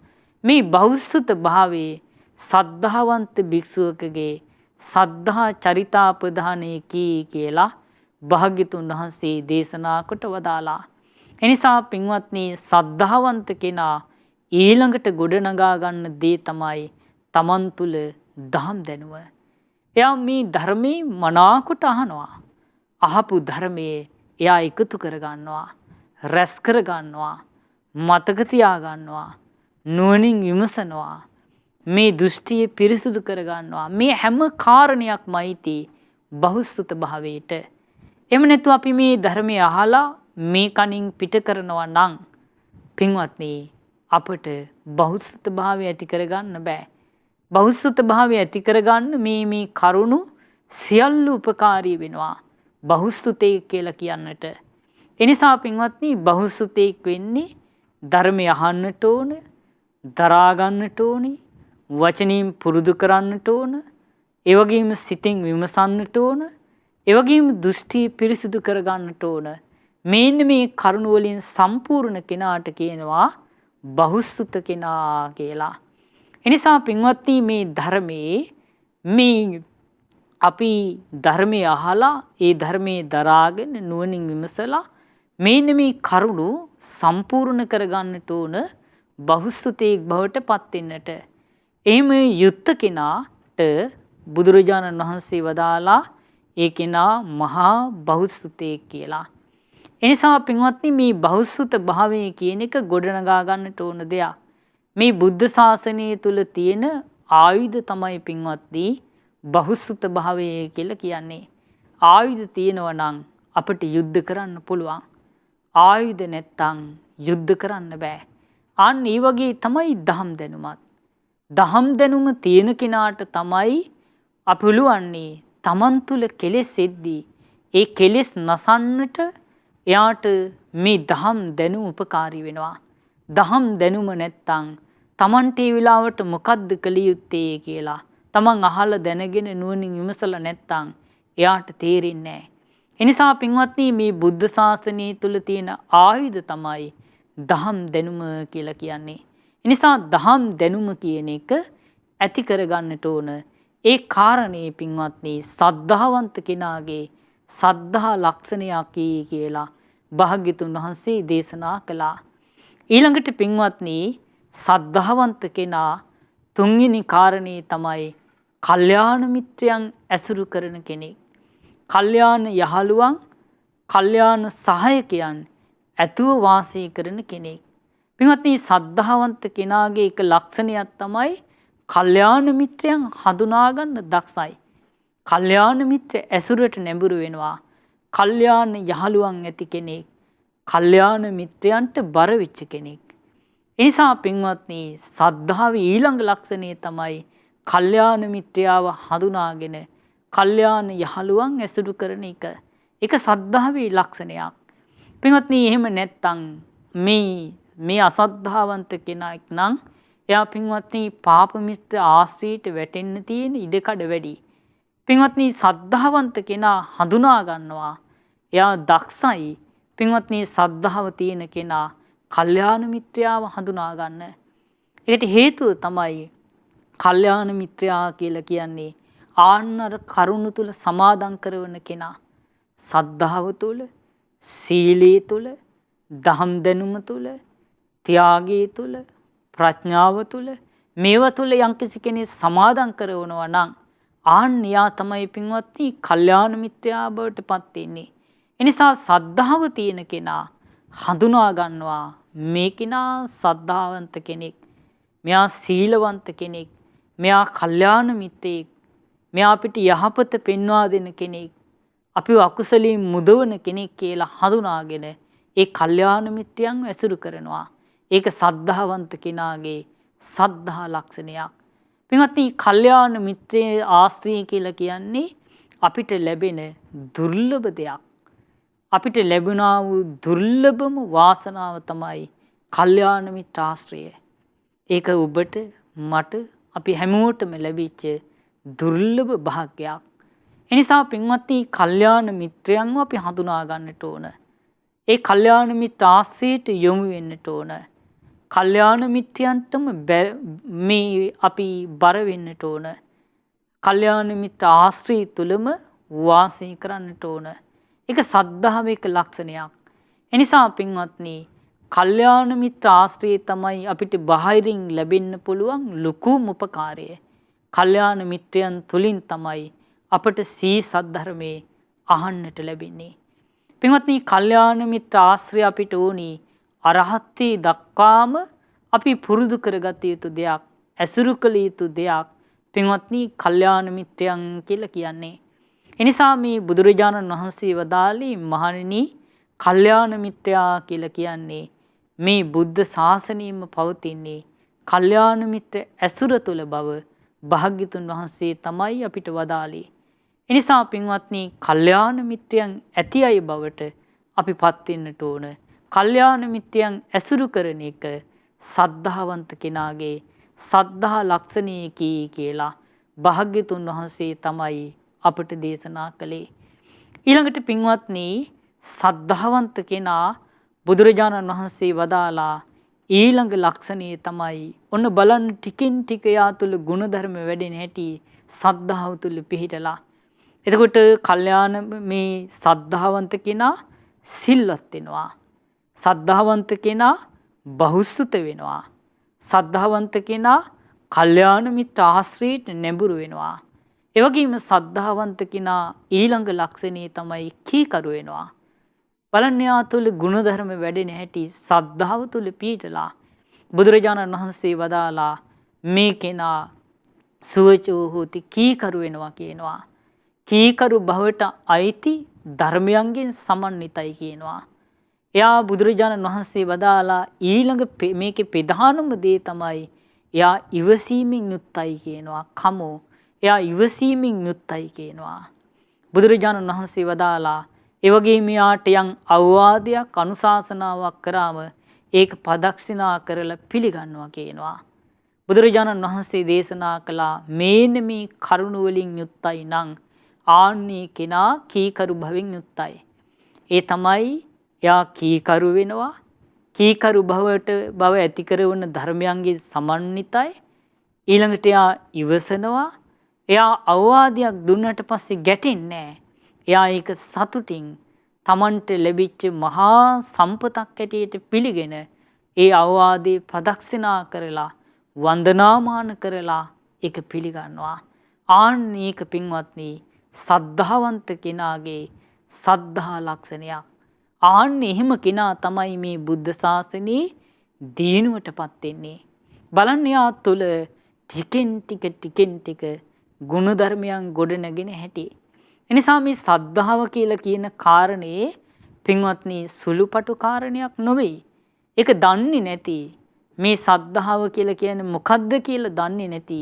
මේ බහුසුත භාවයේ සද්ධාවන්ත භික්ෂුවකගේ සද්ධා චරිතාපදානයේ කියලා භාග්‍යතුන් වහන්සේ දේශනා කොට වදාලා. එනිසා පින්වත්නි සද්ධාවන්ත කෙනා ඊළඟට ගොඩනගා ගන්න දේ තමයි තමන් තුළ දහම් දැනුම. එයා මේ ධර්මයේ මනාකොට අහනවා. අහපු ධර්මයේ එයා එකතු කර ගන්නවා, රැස් කර ගන්නවා, මතක තියා ගන්නවා, නුවණින් විමසනවා, මේ දෘෂ්ටිය පිරිසුදු කර ගන්නවා. මේ හැම කාරණයක්මයි තී බහුසුත භාවයට. එමු නැතු අපි මේ ධර්මය අහලා මේ කණින් පිට කරනවා නම් පින්වත්නි අපට බහුසුත භාවය ඇති කරගන්න බෑ. බහුසුත භාවය ඇති කරගන්න මේ කරුණු සියල්ල උපකාරී වෙනවා බහුසුතේ කියලා කියන්නට. එනිසා පින්වත්නි බහුසුතේක් වෙන්නේ ධර්මය අහන්නට ඕන, දරා ගන්නට ඕනි, වචනින් පුරුදු කරන්නට ඕන, ඒ වගේම සිතින් විමසන්නට ඕන, ඒ වගේම දෘෂ්ටි පිරිසිදු කරගන්නට ඕන. මේන්න මේ කරුණ වලින් සම්පූර්ණ කෙනාට කියනවා බහුසුත කෙනා කියලා. එනිසා පින්වත්නි මේ ධර්මයේ මේ අපි ධර්මය අහලා ඒ ධර්මයේ දරාගෙන නුවණින් විමසලා මේන්න මේ කරුණු සම්පූර්ණ කරගන්නට ඕන බහුසුතෙක් බවට පත් වෙන්නට. එහෙම යුක්ත කෙනාට බුදුරජාණන් වහන්සේ වදාලා ඒ කෙනා මහා බහුසුතෙක් කියලා. එනිසා පින්වත්නි මේ බහුසුත භාවය කියන එක ගොඩනගා ගන්නට ඕන දෙයක්. මේ බුද්ධ ශාසනය තුල තියෙන ආයුධ තමයි පින්වත්නි බහුසුත භාවය කියලා කියන්නේ. ආයුධ තියෙනවා නම් අපිට යුද්ධ කරන්න පුළුවන්. ආයුධ නැත්තම් යුද්ධ කරන්න බෑ. අන්න ඒ වගේ තමයි දහම් දැනුමත්. දහම් දැනුම තියෙන කෙනාට තමයි අපුලුවන්නේ තමන් තුල කෙලෙස් එද්දී ඒ කෙලෙස් නසන්නට එයාට මේ දහම් දැනුම උපකාරී වෙනවා. දහම් දැනුම නැත්තම් Tamanට ඒ වෙලාවට මොකද්ද කළ යුත්තේ කියලා Taman අහලා දැනගෙන නුවණින් විමසලා නැත්තම් එයාට තේරෙන්නේ නැහැ. එනිසා පින්වත්නි මේ බුද්ධ ශාසනය තුල තියෙන ආයුධ තමයි දහම් දැනුම කියලා කියන්නේ. එනිසා දහම් දැනුම කියන එක ඇති කරගන්නට ඕන. ඒ කාරණේ පින්වත්නි සද්ධාවන්ත කෙනාගේ සද්ධා ලක්ෂණයක් කියලා භාග්‍යතුන් වහන්සේ දේශනා කළා. ඊළඟට පින්වත්නි සද්ධාවන්ත කෙනා තුන්වෙනි කාරණේ තමයි කල්යාණ මිත්‍රයන් ඇසුරු කරන කෙනෙක්. කල්යාණ යහළුවන්, කල්යාණ සහායකයන් ඇතුව වාසය කරන කෙනෙක්. පින්වත්නි සද්ධාවන්ත කෙනාගේ එක ලක්ෂණයක් තමයි කල්යාණ මිත්‍රයන් හඳුනා ගන්න දක්ෂයි. කල්යාණ මිත්‍ර ඇසුරට නැඹුරු වෙනවා. කල්යාණ යහළුවන් ඇති කෙනෙක්. කල්යාණ මිත්‍රයන්ට බර වෙච්ච කෙනෙක්. එනිසා පින්වත්නි සද්ධාවේ ඊළඟ ලක්ෂණය තමයි කල්යාණ මිත්‍යාව හඳුනාගෙන කල්යාණ යහළුවන් ඇසුරු කරන එක. ඒක සද්ධාවේ ලක්ෂණයක්. පින්වත්නි එහෙම නැත්තම් මේ අසද්ධාවන්ත කෙනෙක් නම් එයා පින්වත්නි පාප මිත්‍ර ආශ්‍රයයට වැටෙන්න තියෙන ඉඩකඩ වැඩි. පින්වත්නි සද්ධාවන්ත කෙනා හඳුනා ගන්නවා. එයා දක්ෂයි. පින්වත්නි සද්ධාව තියෙන කෙනා කල්යාණ මිත්‍යාව හඳුනා ගන්න. ඒකට හේතුව තමයි කල්යාණ මිත්‍යා කියලා කියන්නේ ආන්නර කරුණ තුල සමාදන් කරන කෙනා. සද්ධාව තුල, සීලයේ තුල, දහම් දැනුම තුල, ත්‍යාගයේ තුල, ප්‍රඥාව තුල මේව තුල යම්කිසි කෙනෙක් සමාදන් කරනවා නම් ආන්නියා තමයි පින්වත්නි කල්යාණ මිත්‍යා බවට පත් වෙන්නේ. එනිසා සද්ධාව තියෙන කෙනා හඳුනා ගන්නවා මේ කෙනා සද්ධාවන්ත කෙනෙක්. මෙයා සීලවන්ත කෙනෙක්. මෙයා කල්යාණ මිත්‍රයෙක්. මෙයා අපිට යහපත පෙන්වා දෙන කෙනෙක්. අපිව අකුසලයෙන් මුදවන කෙනෙක් කියලා හඳුනාගෙන ඒ කල්යාණ මිත්‍රයන්ව ඇසුරු කරනවා. ඒක සද්ධාවන්ත කෙනාගේ සද්ධා ලක්ෂණයක්. පින්වත්නි කල්යාණ මිත්‍රයේ ආශ්‍රය කියලා කියන්නේ අපිට ලැබෙන දුර්ලභ දෙයක්. අපිට ලැබුණා වූ දුර්ලභම වාසනාව තමයි කල්යාණ මිත්‍ර ආශ්‍රය. ඒක ඔබට මට අපි හැමෝටම ලැබිච්ච දුර්ලභ භාග්යක්. එනිසා පින්වත්නි කල්යාණ මිත්‍රයන්ව අපි හඳුනා ගන්නට ඕන. ඒ කල්යාණ මිත්‍ර ආශ්‍රයයට යොමු වෙන්නට ඕන. කල්යාණ මිත්‍රයන්ටම මේ අපි බර වෙන්නට ඕන. කල්යාණ මිත්‍ර ආශ්‍රය තුලම වාසය කරන්නට ඕන. ඒක සද්ධාවේ එක ලක්ෂණයක්. එනිසා පින්වත්නි කල්යාණ මිත්‍ර ආශ්‍රය තමයි අපිට බාහිරින් ලැබෙන්න පුළුවන් ලොකුම උපකාරය. කල්යාණ මිත්‍රයන් තුලින් තමයි අපට සී සද්ධර්මයේ අහන්නට ලැබෙන්නේ. පින්වත්නි කල්යාණ මිත්‍ර ආශ්‍රය අපිට ඕනි අරහත්ත්වයේ දක්වාම අපි පුරුදු කරගත යුතු දෙයක්, ඇසුරු කළ යුතු දෙයක්. පින්වත්නි කල්යාණ මිත්‍රයන් කියලා කියන්නේ. එනිසා මේ බුදුරජාණන් වහන්සේ වදාළේ මහණෙනි කල්යාණ මිත්‍යා කියලා කියන්නේ මේ බුද්ධ ශාසනයෙම පවතින්නේ කල්යාණ මිත්‍ර ඇසුර තුළ බව භාග්‍යතුන් වහන්සේ තමයි අපිට වදාළේ. එනිසා පින්වත්නි කල්යාණ මිත්‍රයන් ඇති අය බවට අපි පත් වෙන්නට ඕන. කල්යාණ මිත්‍රයන් ඇසුරු කරන එක සද්ධාවන්ත කෙනාගේ සද්ධා ලක්ෂණයකි කියලා භාග්‍යතුන් වහන්සේ තමයි අපට දේශනා කළේ. ඊළඟට පින්වත්නි සද්ධාවන්ත කෙනා බුදුරජාණන් වහන්සේ වදාලා ඊළඟ ලක්ෂණය තමයි ඔන්න බලන්න ටිකින් ටික යා තුළ ගුණධර්ම වැඩෙන හැටි සද්ධාව තුළ පිහිටලා. එතකොට කල්යාණ මේ සද්ධාවන්ත කෙනා සිල්වත් වෙනවා. සද්ධාවන්ත කෙනා බහුසුත වෙනවා. සද්ධාවන්ත කෙනා කල්යාණ මිත්‍ර ආශ්‍රයයට නැඹුරු වෙනවා. ඒ වගේම සද්ධාවන්ත කෙනා ඊළඟ ලක්ෂණය තමයි කීකරු වෙනවා. බලන්න යා තුළ ගුණධර්ම වැඩෙන හැටි සද්ධාව තුළ පිහිටලා බුදුරජාණන් වහන්සේ වදාලා මේ කෙනා සුවචෝ හෝති කීකරු වෙනවා කියනවා. කීකරු බවට අයිති ධර්මයන්ගෙන් සමන්විතයි කියනවා. එයා බුදුරජාණන් වහන්සේ වදාලා ඊළඟ මේකේ ප්‍රධානම දේ තමයි එයා ඉවසීමෙන් යුක්තයි කියනවා. කමෝ එයා ඉවසීමෙන් යුක්තයි කියනවා. බුදුරජාණන් වහන්සේ වදාලා ඒ වගේම යාට යම් අවවාදයක් අනුශාසනාවක් කරාම ඒක පදක්ෂිනා කරලා පිළිගන්නවා කියනවා. බුදුරජාණන් වහන්සේ දේශනා කළා මේන මේ කරුණ වලින් යුක්තයි නම් ආන්නේ කෙනා කීකරු භවෙන් යුක්තයි. ඒ තමයි එයා කීකරු වෙනවා. කීකරු බව ඇති කරන ධර්මයන්ගේ සමන්විතයි. ඊළඟට එයා ඉවසනවා. එයා අවවාදයක් දුන්නට පස්සේ ගැටෙන්නේ නැහැ. එයා ඒක සතුටින් තමන්ට ලැබිච්ච මහා සම්පතක් ඇටියට පිළිගෙන ඒ අවවාදේ ප්‍රදක්ෂිනා කරලා වන්දනාමාන කරලා ඒක පිළිගන්නවා. ආන්නේක පින්වත්නි සද්ධාවන්ත කෙනාගේ සද්ධා ලක්ෂණයක්. ආන්න එහෙම කෙනා තමයි මේ බුද්ධ ශාසනයේ දිනුවටපත් වෙන්නේ. බලන්න යා තුළ ටිකෙන් ටික ගුණධර්මයන් ගොඩනගෙන හැටි. එනිසා මේ සද්ධාව කියලා කියන කාරණේ පින්වත්නි සුළුපටු කාරණයක් නොවේ. ඒක දන්නේ නැති මේ සද්ධාව කියලා කියන්නේ මොකද්ද කියලා දන්නේ නැති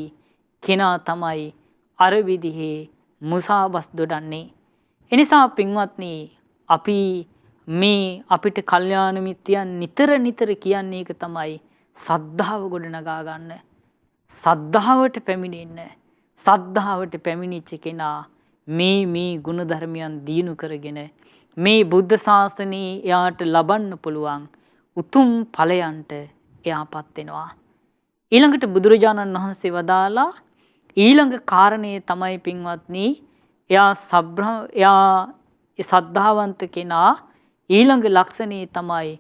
කෙනා තමයි අර විදිහේ මුසාවස් දොඩන්නේ. එනිසා පින්වත්නි අපි මේ අපිට කල්යාණ මිත්‍යයන් නිතර කියන්නේ ඒක තමයි සද්ධාව ගොඩනගා ගන්න. සද්ධාවට පැමිණෙන්න. සද්ධාවට පැමිණිච්ච කෙනා මේ ගුණධර්මයන් දිනු කරගෙන මේ බුද්ධ ශාසනයේ එයාට ලබන්න පුළුවන් උතුම් ඵලයන්ට එයාපත් වෙනවා. ඊළඟට බුදුරජාණන් වහන්සේ වදාලා ඊළඟ කාරණේ තමයි පින්වත්නි එයා සද්ධාවන්ත කෙනා ඊළඟ ලක්ෂණේ තමයි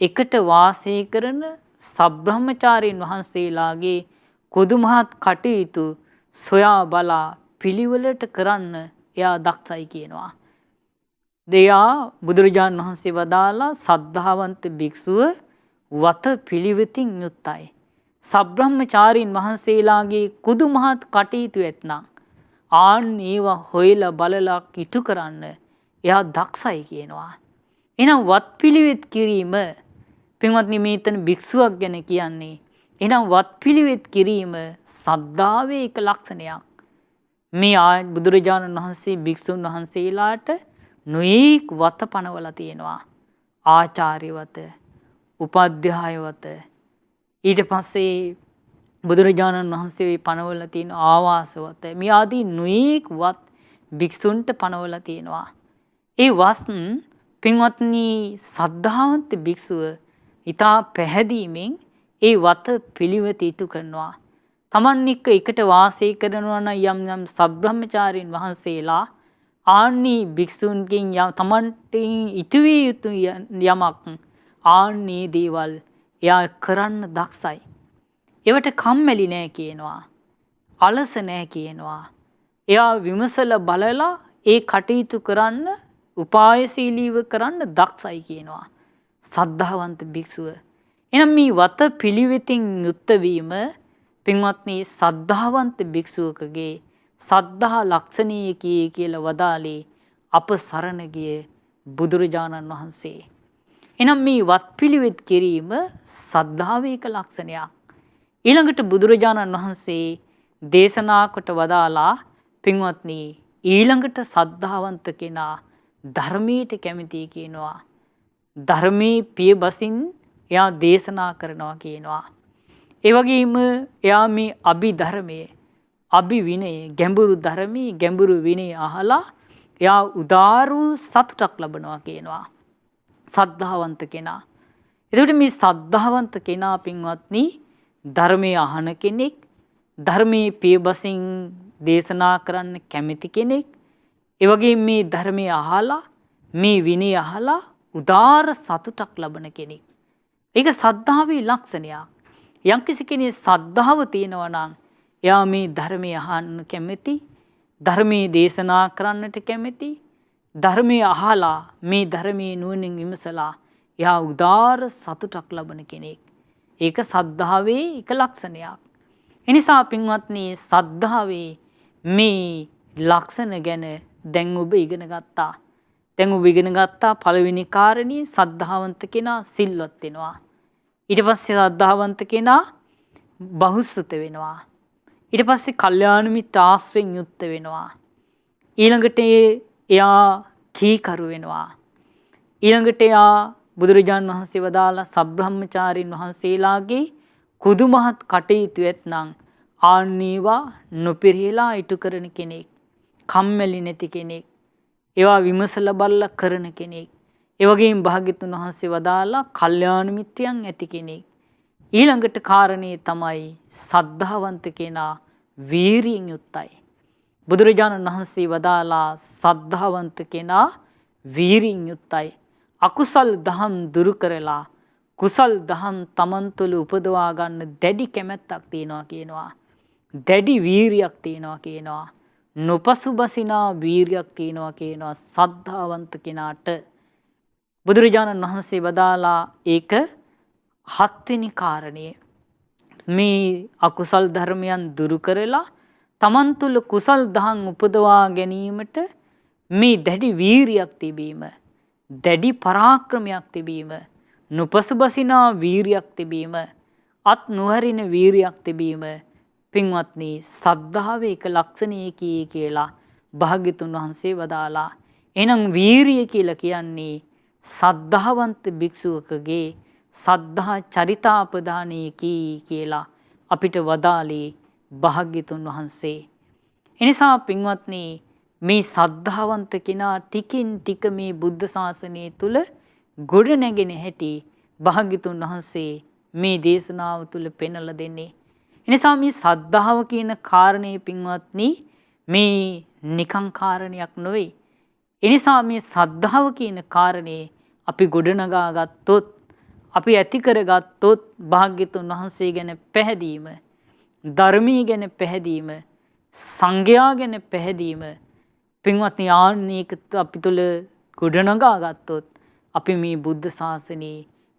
එකට වාසය කරන සබ්‍රහ්මචාරීන් වහන්සේලාගේ කුදුමහත් කටයුතු සොයා බලා පිළිවෙලට කරන්න එයා දක්ෂයි කියනවා. දෙයා බුදුරජාණන් වහන්සේ වදාලා සද්ධාවන්ත භික්ෂුව වත පිළිවෙතින් යුක්තයි. සබ්‍රහ්මචාරීන් වහන්සේලාගේ කුදුමහත් කටයුතු ඇතනම් ආන් ඒවා හොයලා බලලා ඉටු කරන්න එයා දක්ෂයි කියනවා. එහෙනම් වත් පිළිවෙත් කිරීම පින්වත්නි මේතන භික්ෂුවක් ගැන කියන්නේ. එහෙනම් වත් පිළිවෙත් කිරීම සද්ධාවේ එක ලක්ෂණයක්. මේ බුදුරජාණන් වහන්සේ භික්ෂුන් වහන්සේලාට නොයෙක් වත පනවලා තියෙනවා. ආචාර්ය වත, උපාධ්‍යාය වත. ඊට පස්සේ බුදුරජාණන් වහන්සේ පනවලා තියෙන ආවාස වත. මේ ආදී නොයෙක් වත් භික්ෂුන්ට පනවලා තියෙනවා. ඒ වස් පින්වත්නි සද්ධාවන්ත භික්ෂුව ඊටා පැහැදීමෙන් ඒ වත පිළිවෙත ඉටු කරනවා. තමන් එකට වාසය කරනවා නම් යම් සබ්‍රහ්මචාරීන් වහන්සේලා ආන්නී භික්ෂුන්ගෙන් තමන්ට ඉටුවිය යුතු යමක් ආන්නී දේවල් එයා කරන්න දක්ෂයි. ඒවට කම්මැලි නෑ කියනවා. අලස නෑ කියනවා. එයා විමසලා බලලා ඒ කටයුතු කරන්න උපායශීලීව කරන්න දක්ෂයි කියනවා. සද්ධාවන්ත භික්ෂුව. එහෙනම් මේ වත පිළිවෙතින් යුක්ත වීම පින්වත්නි සද්ධාවන්ත භික්ෂුවකගේ සද්ධා ලක්ෂණීය කියලා වදාළේ අප සරණ ගිය බුදුරජාණන් වහන්සේ. එහෙනම් මේ වත් පිළිවෙත් කිරීම සද්ධාවේ එක ලක්ෂණයක්. ඊළඟට බුදුරජාණන් වහන්සේ දේශනා කොට වදාලා පින්වත්නි ඊළඟට සද්ධාවන්ත කෙනා ධර්මයට කැමති කියනවා. ධර්මයේ පිය බසින් එයා දේශනා කරනවා කියනවා. ඒ වගේම එයා මේ අභිධර්මයේ අභිවිනය ගැඹුරු ධර්මයේ ගැඹුරු විනය අහලා එයා උදාරු සතුටක් ලබනවා කියනවා. සද්ධාවන්ත කෙනා. එතකොට මේ සද්ධාවන්ත කෙනා පින්වත්නි ධර්මයේ අහන කෙනෙක්, ධර්මයේ පිය බසින් දේශනා කරන්න කැමති කෙනෙක්, ඒ වගේම මේ ධර්මයේ අහලා මේ විනය අහලා උදාර සතුටක් ලබන කෙනෙක්. ඒක සද්ධාවේ ලක්ෂණයක්. යම්කිසි කෙනෙක් සද්ධාව තියෙනවා නම් එයා මේ ධර්මයේ අහන්න කැමති, ධර්මයේ දේශනා කරන්නට කැමති, ධර්මයේ අහලා මේ ධර්මයේ නුවණින් විමසලා එයා උදාර සතුටක් ලබන කෙනෙක්. ඒක සද්ධාවේ එක ලක්ෂණයක්. එනිසා පින්වත්නි සද්ධාවේ මේ ලක්ෂණ ගැන දැන් ඔබ ඉගෙන ගත්තා. දැන් ඔබ ඉගෙන ගත්තා පළවෙනි කාරණේ සද්ධාවන්ත කෙනා සිල්වත් වෙනවා. ඊට පස්සේ සද්ධාවන්ත කෙනා බහුසුත වෙනවා. ඊට පස්සේ කල්යාණ මිත්‍ර ආශ්‍රයෙන් යුක්ත වෙනවා. ඊළඟට එයා කීකරු වෙනවා. ඊළඟට එයා බුදුරජාණන් වහන්සේ වදාලා සබ්‍රහ්මචාරින් වහන්සේලාගේ කුදුමහත් කටයුතු ඇතනම් ආන්නේවා නොපිරිහෙලා ඉටු කරන කෙනෙක්, කම්මැලි නැති කෙනෙක්, ඒවා විමසලා බලලා කරන කෙනෙක්. ඒ වගේම භාග්‍යතුන් වහන්සේ වදාලා කල්යාණ මිත්‍රයන් ඇති කෙනෙක්. ඊළඟට කාරණේ තමයි සද්ධාවන්ත කෙනා වීරියෙන් යුක්තයි. බුදුරජාණන් වහන්සේ වදාලා සද්ධාවන්ත කෙනා වීරියෙන් යුක්තයි. අකුසල් දහම් දුරු කරලා කුසල් දහම් තමන් තුළ උපදවා ගන්න දැඩි කැමැත්තක් තියෙනවා කියනවා. දැඩි වීරියක් තියෙනවා කියනවා. නොපසුබසිනා වීරියක් තියෙනවා කියනවා සද්ධාවන්ත කෙනාට. බුදුරජාණන් වහන්සේ වදාලා ඒක 7 වෙනි කාරණය. මේ අකුසල් ධර්මයන් දුරු කරලා තමන් තුළ කුසල් දහම් උපදවා ගැනීමට මේ දැඩි වීරියක් තිබීම, දැඩි පරාක්‍රමයක් තිබීම, නොපසුබසිනා වීරියක් තිබීම, අත් නොහරින වීරියක් තිබීම පින්වත්නි සද්ධාවේ එක ලක්ෂණයකී කියලා භාග්‍යතුන් වහන්සේ වදාලා. එහෙනම් වීරිය කියලා කියන්නේ සද්ධාවන්ත භික්ෂුවකගේ සද්ධා චරිතාපදානයකී කියලා අපිට වදාළේ භාග්‍යතුන් වහන්සේ. එනිසා පින්වත්නි මේ සද්ධාවන්ත කෙනා ටිකින් ටික මේ බුද්ධ ශාසනය තුල ගොඩ නැගෙන හැටි භාග්‍යතුන් වහන්සේ මේ දේශනාව තුල පෙන්වලා දෙන්නේ. එනිසා මේ සද්ධාව කියන කාරණේ පින්වත්නි මේ නිකං කාරණයක් නොවේ. එනිසා මේ සද්ධාව කියන කාරණේ අපි ගොඩනගා ගත්තොත්, අපි ඇති කරගත්තොත් භාග්‍යතුන් වහන්සේ ගැන පැහැදීම, ධර්මී ගැන පැහැදීම, සංඝයා ගැන පැහැදීම පින්වත්නි ආන්නේක අපි තුල ගොඩනගා ගත්තොත් අපි මේ බුද්ධ ශාසනයේ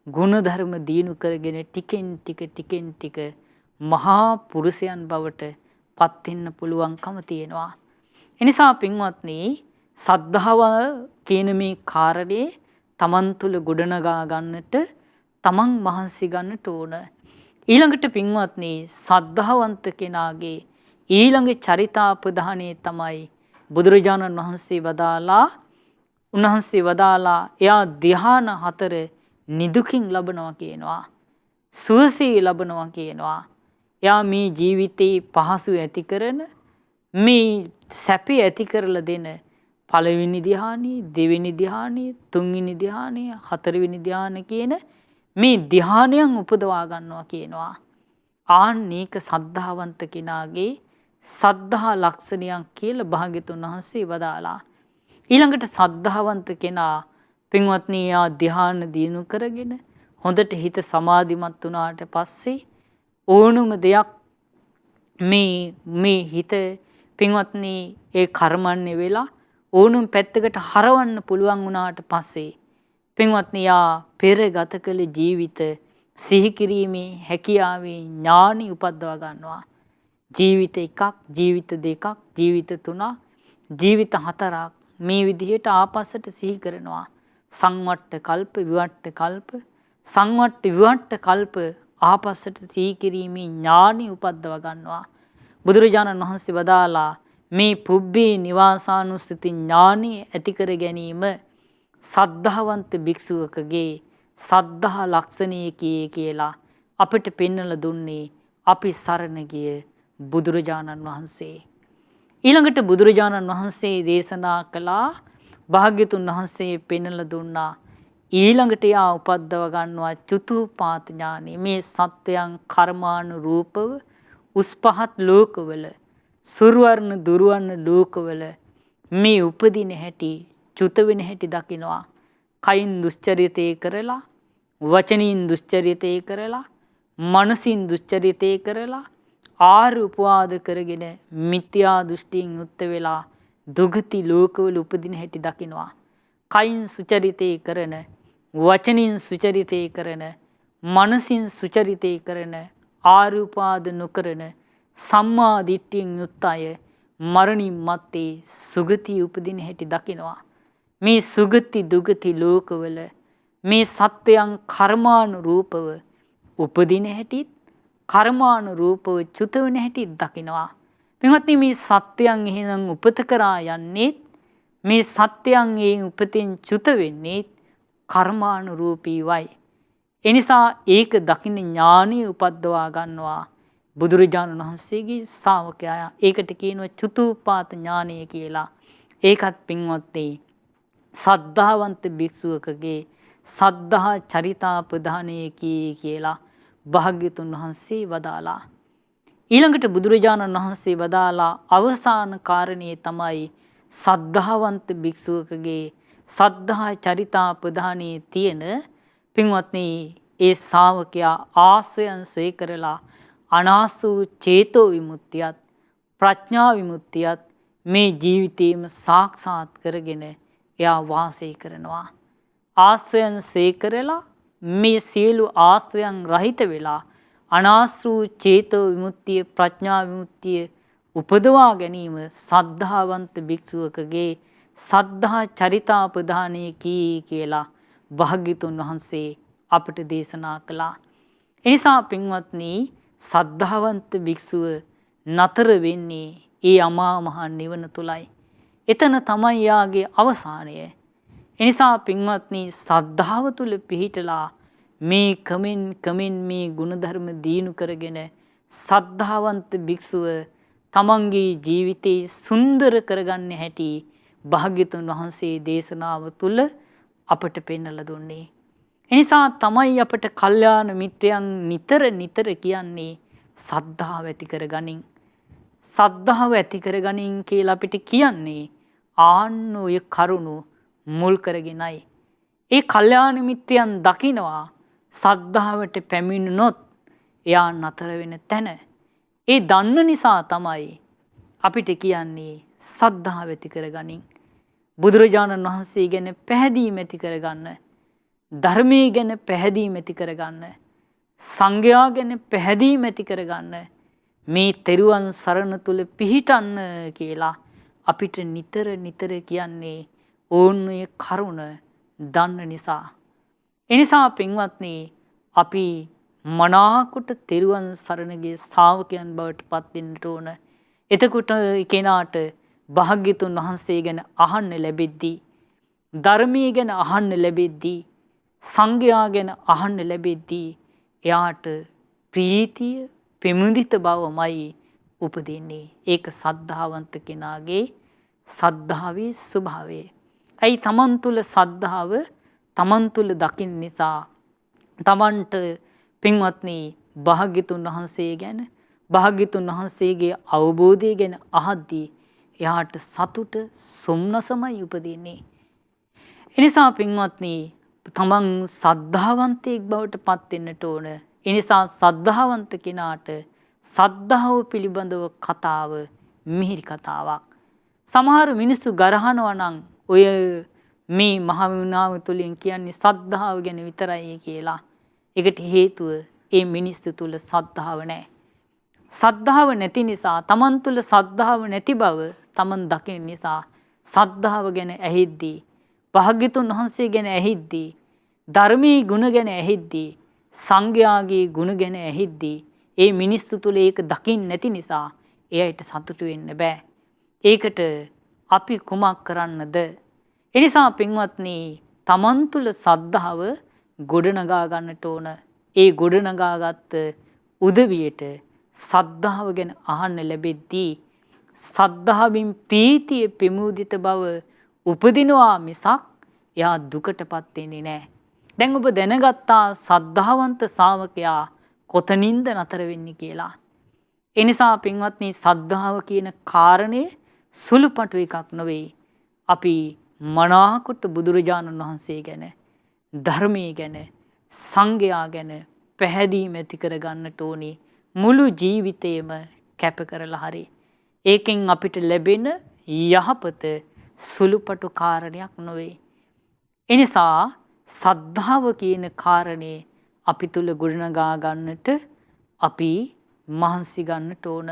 ගුණධර්ම දිනු කරගෙන ටිකෙන් ටික මහා පුරුෂයන් බවට පත් වෙන්න පුළුවන්කම තියෙනවා. එනිසා පින්වත්නි සද්ධාව කියන මේ කාරණේ තමන් තුළ ගොඩනගා ගන්නට තමන් මහන්සි ගන්නට ඕන. ඊළඟට පින්වත්නි සද්ධාවන්ත කෙනාගේ ඊළඟ චරිතාපදානයේ තමයි බුදුරජාණන් වහන්සේ වදාලා එයා ධ්‍යාන 4 නිදුකින් ලබනවා කියනවා. සුවසේ ලබනවා කියනවා. එයා මේ ජීවිතේ පහසු ඇති කරන, මේ සැපේ ඇති කරලා දෙන පළවෙනි ධ්‍යානෙ, දෙවෙනි ධ්‍යානෙ, තුන්වෙනි ධ්‍යානෙ, හතරවෙනි ධ්‍යාන කියන මේ ධ්‍යානයන් උපදවා ගන්නවා කියනවා. ආන්නේක සද්ධාවන්ත කෙනාගේ සද්ධා ලක්ෂණයක් කියලා භාග්‍යතුන් වහන්සේ වදාලා. ඊළඟට සද්ධාවන්ත කෙනා පින්වත්නි ආ ධ්‍යාන දිනු කරගෙන හොඳට හිත සමාධිමත් වුණාට පස්සේ ඕනම දෙයක් මේ හිත පින්වත්නි ඒ කර්මන්නේ වෙලා ඕනම පැත්තකට හරවන්න පුළුවන් වුණාට පස්සේ පින්වත්නි යා පෙර ගත කළ ජීවිත සිහි කිරීමේ හැකියාවේ ඥානි උපද්දවා ගන්නවා. ජීවිත 1ක්, ජීවිත 2ක්, ජීවිත 3ක්, ජීවිත 4ක් මේ විදිහට ආපස්සට සිහි කරනවා. සංවට්ට කල්ප, විවට්ට කල්ප, සංවට්ට විවට්ට කල්ප ආපස්සට සිහි කිරීමේ ඥානි උපද්දවා ගන්නවා. බුදුරජාණන් වහන්සේ වදාලා මේ පුබ්බේ නිවාසානුස්සති ඥානි ඇති කර ගැනීම සද්ධාවන්ත භික්ෂුවකගේ සද්ධා ලක්ෂණයකී කියලා අපිට පෙන්වලා දුන්නේ අපි සරණ ගිය බුදුරජාණන් වහන්සේ. ඊළඟට බුදුරජාණන් වහන්සේ දේශනා කළා, භාග්‍යතුන් වහන්සේ පෙන්වලා දුන්නා ඊළඟට යා උපද්දව ගන්නවා චතුප්පාත ඥානෙ. මේ සත්‍යයන් කර්මානුරූපව උස් පහත් ලෝකවල, සුරවර්ණ දුරවර්ණ ලෝකවල මේ උපදින හැටි, චුත වෙන හැටි දකිනවා. කයින් දුස්චරිතේ කරලා, වචනින් දුස්චරිතේ කරලා, මනසින් දුස්චරිතේ කරලා, ආරුපවාද කරගෙන මිත්‍යා දෘෂ්ටියෙන් යුක්ත වෙලා දුගති ලෝකවල උපදින හැටි දකිනවා. කයින් සුචරිතේ කරන, වචනින් සුචරිතේ කරන, මනසින් සුචරිතේ කරන, ආරුපාද නොකරන සම්මා දිට්ඨියෙන් යුක්ත අය මරණින් මත්තේ සුගති උපදින හැටි දකිනවා. මේ සුගති දුගති ලෝකවල මේ සත්‍යයන් කර්මානුරූපව උපදින හැටිත්, කර්මානුරූපව චුත වෙන හැටිත් දකිනවා. පින්වත්නි මේ සත්‍යයන් එහෙනම් උපත කරා යන්නේ, මේ සත්‍යයන් ඒ උපතෙන් චුත වෙන්නේ කර්මානුරූපීවයි. එනිසා ඒක දකින්න ඥානිය උපද්දවා ගන්නවා බුදුරජාණන් වහන්සේගේ ශ්‍රාවකයා. ඒකට කියනවා චුතුපාත ඥානය කියලා. ඒකත් පින්වත්නි සද්ධාවන්ත භික්ෂුවකගේ සද්ධා චරිතාපදානයේ කියලා භාග්‍යතුන් වහන්සේ වදාලා. ඊළඟට බුදුරජාණන් වහන්සේ වදාලා අවසාන කාරණේ තමයි සද්ධාවන්ත භික්ෂුවකගේ සද්ධා චරිතාපදානයේ තියෙන පින්වත්නි ඒ ශ්‍රාවකයා ආශ්‍රයන් සේ කරලා අනාසු චේතෝ විමුක්තියත් ප්‍රඥා විමුක්තියත් මේ ජීවිතේම සාක්ෂාත් කරගෙන එයා වාසය කරනවා. ආශ්‍රයන් සේ කරලා මේ සියලු ආශ්‍රයන් රහිත වෙලා අනාශ්‍රූ චේතෝ විමුක්තිය ප්‍රඥා විමුක්තිය උපදවා ගැනීම සද්ධාවන්ත භික්ෂුවකගේ සද්ධා චරිතාපදානයේ කියලා භාග්‍යතුන් වහන්සේ අපට දේශනා කළා. එනිසා පින්වත්නි සද්ධාවන්ත භික්ෂුව නතර වෙන්නේ ඒ අමා මහ නිවන තුලයි. එතන තමයි යාගේ අවසානය. එනිසා පින්වත්නි සද්ධාව තුල පිහිටලා මේ කමෙන් මේ ගුණධර්ම දීනු කරගෙන සද්ධාවන්ත භික්ෂුව තමන්ගේ ජීවිතේ සුන්දර කරගන්න හැටි භාග්‍යතුන් වහන්සේ දේශනාව තුල අපට පෙන්වලා දුන්නේ. එනිසා තමයි අපට කල්යාණ මිත්‍රයන් නිතර කියන්නේ සද්ධාව ඇති කරගනින්. සද්ධාව ඇති කරගනින් කියලා අපිට කියන්නේ ආන්න ඔය කරුණු මුල් කරගෙනයි. ඒ කල්යාණ මිත්‍රයන් දකිනවා සද්ධාවට පැමිණුනොත් එයා නතර වෙන තැන. ඒ දන්න නිසා තමයි අපිට කියන්නේ සද්ධාව ඇති කරගනින්. බුදුරජාණන් වහන්සේ ගැන පැහැදීම ඇති කරගන්න. ධර්මයේ ගැන පැහැදීම ඇති කරගන්න. සංඝයා ගැන පැහැදීම ඇති කරගන්න. මේ තෙරුවන් සරණ තුල පිහිටන්න කියලා අපිට නිතර කියන්නේ ඕන්‍ය කරුණ දන්න නිසා. එනිසා පින්වත්නි අපි මනාකොට තෙරුවන් සරණගේ ශ්‍රාවකයන් බවට පත් වෙන්නට ඕන. එතකොට කෙනාට භාග්‍යතුන් වහන්සේ ගැන අහන්න ලැබෙද්දී, ධර්මයේ ගැන අහන්න ලැබෙද්දී, සංඝයා ගැන අහන්න ලැබෙද්දී එයාට ප්‍රීතිය ප්‍රමුදිත බවමයි උපදින්නේ. ඒක සද්ධාවන්ත කෙනාගේ සද්ධාවේ ස්වභාවය. ඇයි තමන් තුළ සද්ධාව තමන් තුළ දකින්න නිසා තමන්ට පින්වත්නි භාග්‍යතුන් වහන්සේ ගැන භාග්‍යතුන් වහන්සේගේ අවබෝධය ගැන අහද්දී එයාට සතුට සොම්නසමයි උපදින්නේ. එනිසා පින්වත්නි තමන් සද්ධාවන්තයෙක් බවට පත් වෙන්නට ඕන. එනිසා සද්ධාවන්ත කෙනාට සද්ධාව පිළිබඳව කතාව මිහිරි කතාවක්. සමහර මිනිස්සු ගරහනවා නම් ඔය මේ මහවිනාව තුලින් කියන්නේ සද්ධාව ගැන විතරයි කියලා. ඒකට හේතුව ඒ මිනිස්සු තුල සද්ධාව නැහැ. සද්ධාව නැති නිසා තමන් තුල සද්ධාව නැති බව තමන් දකින නිසා සද්ධාව ගැන ඇහිද්දී භාග්‍යතුන් වහන්සේ ගැන ඇහිද්දී ධර්මී ගුණ ගැන ඇහිද්දී සංඝයාගේ ගුණ ගැන ඇහිද්දී ඒ මිනිස්සු තුල ඒක දකින්න නැති නිසා එයාට සතුටු වෙන්න බෑ. ඒකට අපි කුමක් කරන්නද? එනිසා පින්වත්නි තමන් තුල සද්ධාව ගොඩනගා ගන්නට ඕන. ඒ ගොඩනගාගත් උදවියට සද්ධාව ගැන අහන්න ලැබෙද්දී සද්ධාවෙන් ප්‍රීතිය ප්‍රමුදිත බව උපදිනවා මිසක් එයා දුකටපත් වෙන්නේ නැහැ. දැන් ඔබ දැනගත්තා සද්ධාවන්ත ශ්‍රාවකයා කොතනින්ද නතර වෙන්නේ කියලා. ඒ නිසා පින්වත්නි සද්ධාව කියන කාරණේ සුළුපටු එකක් නෙවෙයි. අපි මනාකොට බුදුරජාණන් වහන්සේ ගැන ධර්මයේ ගැන සංඝයා ගැන පැහැදීම ඇති කර ගන්නට ඕනේ. මුළු ජීවිතේම කැප කරලා හරි. ඒකෙන් අපිට ලැබෙන යහපත සුළුපටු කාරණයක් නෙවෙයි. එනිසා සද්ධාව කියන කාරණේ අපි තුල ගොඩනගා ගන්නට අපි මහන්සි ගන්නට ඕන.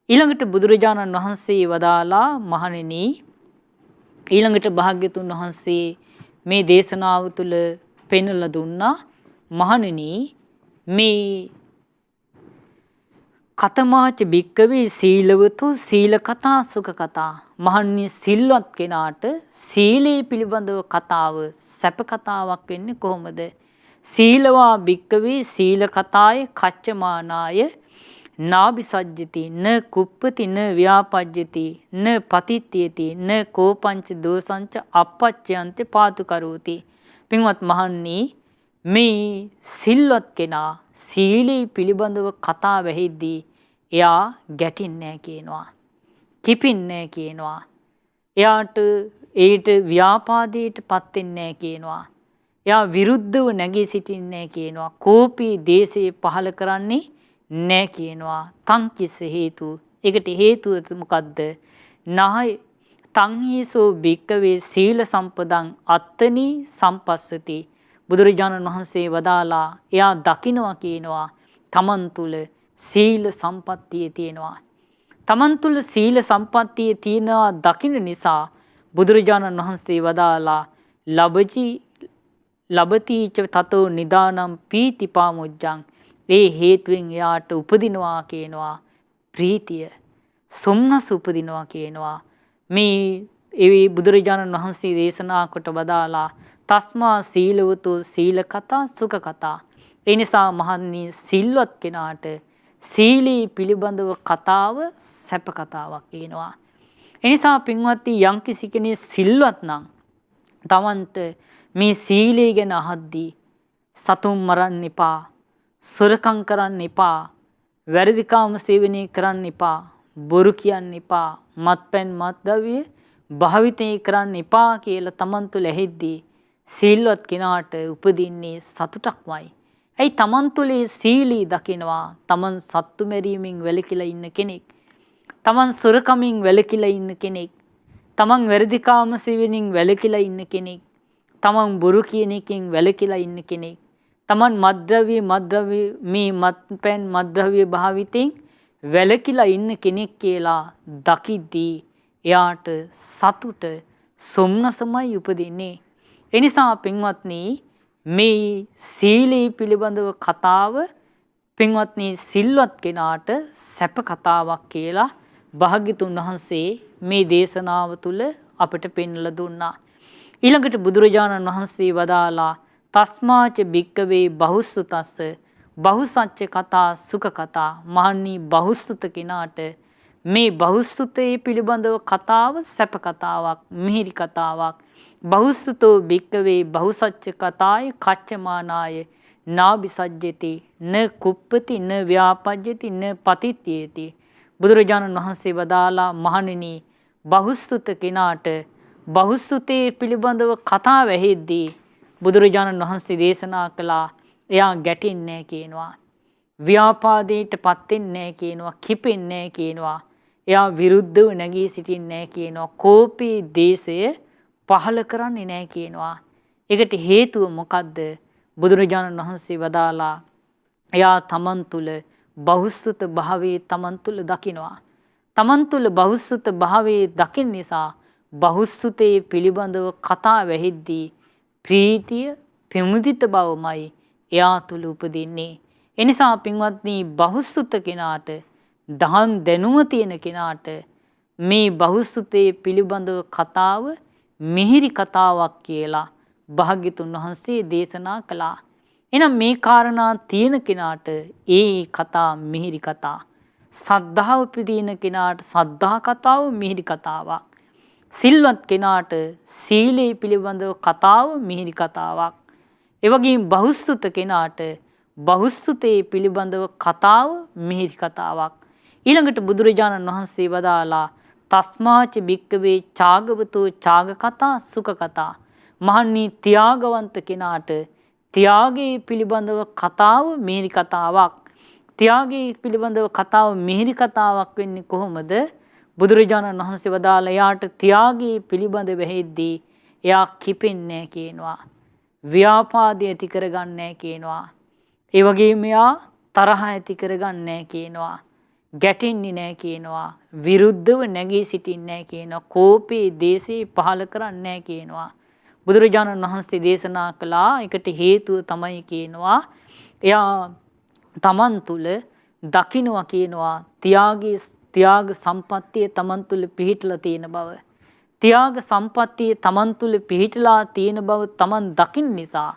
ඊළඟට බුදුරජාණන් වහන්සේ වදාලා මහණෙනි ඊළඟට භාග්‍යතුන් වහන්සේ මේ දේශනාව තුල පෙන්වලා දුන්නා මහණෙනි මේ කතමාච භික්කවේ සීලවතු සීල කතා සුඛ කතා. මහන්නේ සිල්වත් කෙනාට සීලේ පිළිබඳව කතාව සැප කතාවක් වෙන්නේ කොහොමද? සීලවා භික්කවේ සීල කතාය කච්චමානාය නාබිසජ්ජති න කුප්පති න ව්‍යාපජ්ජති න පතිත්‍යති න කෝපංච දෝසංච අපච්චයන්ත පාතු කරෝති. පින්වත් මහන්නේ මේ සිල්වත් කෙනා සීලී පිළිබඳව කතා වෙහිද්දී එයා ගැටින්නේ කියනවා. කිපින්නේ කියනවා. එයාට ඒට ව්‍යාපාදයටපත් වෙන්නේ කියනවා. එයා විරුද්ධව නැගී සිටින්නේ කියනවා. කෝපී දේශේ පහල කරන්නේ නැහැ කියනවා. තං කිස හේතු. ඒකට හේතුව මොකද්ද? නහය තංහිසෝ භික්කවේ සීල සම්පදං අත්තනි සම්පස්සති. බුදුරජාණන් වහන්සේ වදාලා එයා දකිනවා කියනවා තමන් තුළ සීල සම්පත්තිය තියෙනවා. තමන් තුළ සීල සම්පත්තිය තියෙනවා දකින නිසා බුදුරජාණන් වහන්සේ වදාලා ලබතිච තතෝ නිදානම් පීතිපාමුජ්ජං. ඒ හේතුවෙන් එයාට උපදිනවා කියනවා ප්‍රීතිය, සොම්නස උපදිනවා කියනවා. මේ ඒ බුදුරජාණන් වහන්සේ දේශනා කොට වදාලා තස්මා සීලවතු සීල කතා සුඛ කතා. ඒ නිසා මහන්නේ සිල්වත් කෙනාට සීලී පිළිබඳව කතාව සැප කතාවක් කියනවා. ඒ නිසා පින්වත්නි යම්කිසි කෙනෙක් සිල්වත් නම් තමන්ට මේ සීලය ගැන අහද්දී සතුන් මරන්න එපා, සොරකම් කරන්න එපා, වැරදි කාම සේවනය කරන්න එපා, බොරු කියන්න එපා, මත්පැන් මත්ද්‍රව්‍ය භාවිතය කරන්න එපා කියලා තමන් තුළ ඇහෙද්දී සීලවත් කෙනාට උපදින්නේ සතුටක්මයි. ඇයි තමන් තුළේ සීලී දකිනවා. තමන් සත්තු මැරීමෙන් වැළකීලා ඉන්න කෙනෙක්. තමන් සොරකමින් වැළකීලා ඉන්න කෙනෙක්. තමන් වැරදි කාම සේවනයෙන් වැළකීලා ඉන්න කෙනෙක්. තමන් බොරු කියන එකෙන් වැළකීලා ඉන්න කෙනෙක්. තමන් මත්ද්‍රව්‍ය මේ මත්පැන් මත්ද්‍රව්‍ය භාවිතෙන් වැළකීලා ඉන්න කෙනෙක් කියලා දකිද්දී එයාට සතුට සොම්නසමයි උපදින්නේ. එනිසා පින්වත්නි මේ සීලී පිළිබඳව කතාව පින්වත්නි සිල්වත් කෙනාට සැප කතාවක් කියලා භාග්‍යතුන් වහන්සේ මේ දේශනාව තුළ අපට පෙන්වලා දුන්නා. ඊළඟට බුදුරජාණන් වහන්සේ වදාලා තස්මාච භික්කවේ බහුසුතස්ස බහුසච්ච කතා සුඛ කතා. මහන්නී බහුසුත කෙනාට මේ බහුසුතේ පිළිබඳව කතාව සැප කතාවක්, මිහිරි කතාවක්. බහුසුතෝ භික්කවේ බහුසච්ච කතාය කච්චමානාය නාබිසජ්ජති න කුප්පති න ව්‍යාපජ්ජති න පතිත්‍යති. බුදුරජාණන් වහන්සේ වදාලා මහණෙනි බහුසුත කෙනාට බහුසුතේ පිළිබඳව කතා වැහෙද්දී බුදුරජාණන් වහන්සේ දේශනා කළා එයා ගැටෙන්නේ කියනවා. ව්‍යාපාදයටපත් වෙන්නේ කියනවා. කිපෙන්නේ කියනවා. එයා විරුද්ධව නැගී සිටින්නේ කියනවා. කෝපී දේශය පහල කරන්නේ නැහැ කියනවා. ඒකට හේතුව මොකද්ද? බුදුරජාණන් වහන්සේ වදාලා එයා තමන් තුළ බහුසුත භාවයේ තමන් තුළ දකිනවා. තමන් තුළ බහුසුත භාවයේ දකින නිසා බහුසුතේ පිළිබඳව කතා වැහෙද්දී ප්‍රීතිය ප්‍රමුදිත බවමයි එයා තුළ උපදින්නේ. එනිසා පින්වත්නි බහුසුත කෙනාට දහම් දැනුම තියෙන කෙනාට මේ බහුසුතේ පිළිබඳව කතාව මිහිරි කතාවක් කියලා භාග්‍යතුන් වහන්සේ දේශනා කළා. එහෙනම් මේ කාරණා තියෙන කෙනාට ඒ කතා මිහිරි කතා. සද්ධාව පිළින කෙනාට සද්ධා කතාව මිහිරි කතාවක්. සිල්වත් කෙනාට සීලේ පිළිබඳව කතාව මිහිරි කතාවක්. ඒ වගේම බහුසුත කෙනාට බහුසුතේ පිළිබඳව කතාව මිහිරි කතාවක්. ඊළඟට බුදුරජාණන් වහන්සේ වදාලා තස්මාච භික්කවේ ඡාගවතෝ ඡාග කතා සුඛ කතා. මහන්නී ත්‍යාගවන්ත කෙනාට ත්‍යාගයේ පිළිබඳව කතාව මිහිරි කතාවක්. ත්‍යාගයේ පිළිබඳව කතාව මිහිරි කතාවක් වෙන්නේ කොහොමද? බුදුරජාණන් වහන්සේ වදාලා යාට ත්‍යාගයේ පිළිබඳ වෙහෙද්දී එයා කිපෙන්නේ කියනවා. ව්‍යාපාදය ඇති කරගන්නේ කියනවා. ඒ වගේම එයා තරහ ඇති කරගන්නේ කියනවා. ගැටෙන්නේ නැහැ කියනවා. විරුද්ධව නැගී සිටින්නේ නැහැ කියනවා. කෝපේ දේශේ පහල කරන්නේ නැහැ කියනවා. බුදුරජාණන් වහන්සේ දේශනා කළා. ඒකට හේතුව තමයි කියනවා එයා තමන් තුළ දකින්නවා කියනවා ත්‍යාග සම්පත්තිය තමන් තුළ පිහිටලා තියෙන බව. ත්‍යාග සම්පත්තිය තමන් තුළ පිහිටලා තියෙන බව තමන් දකින්න නිසා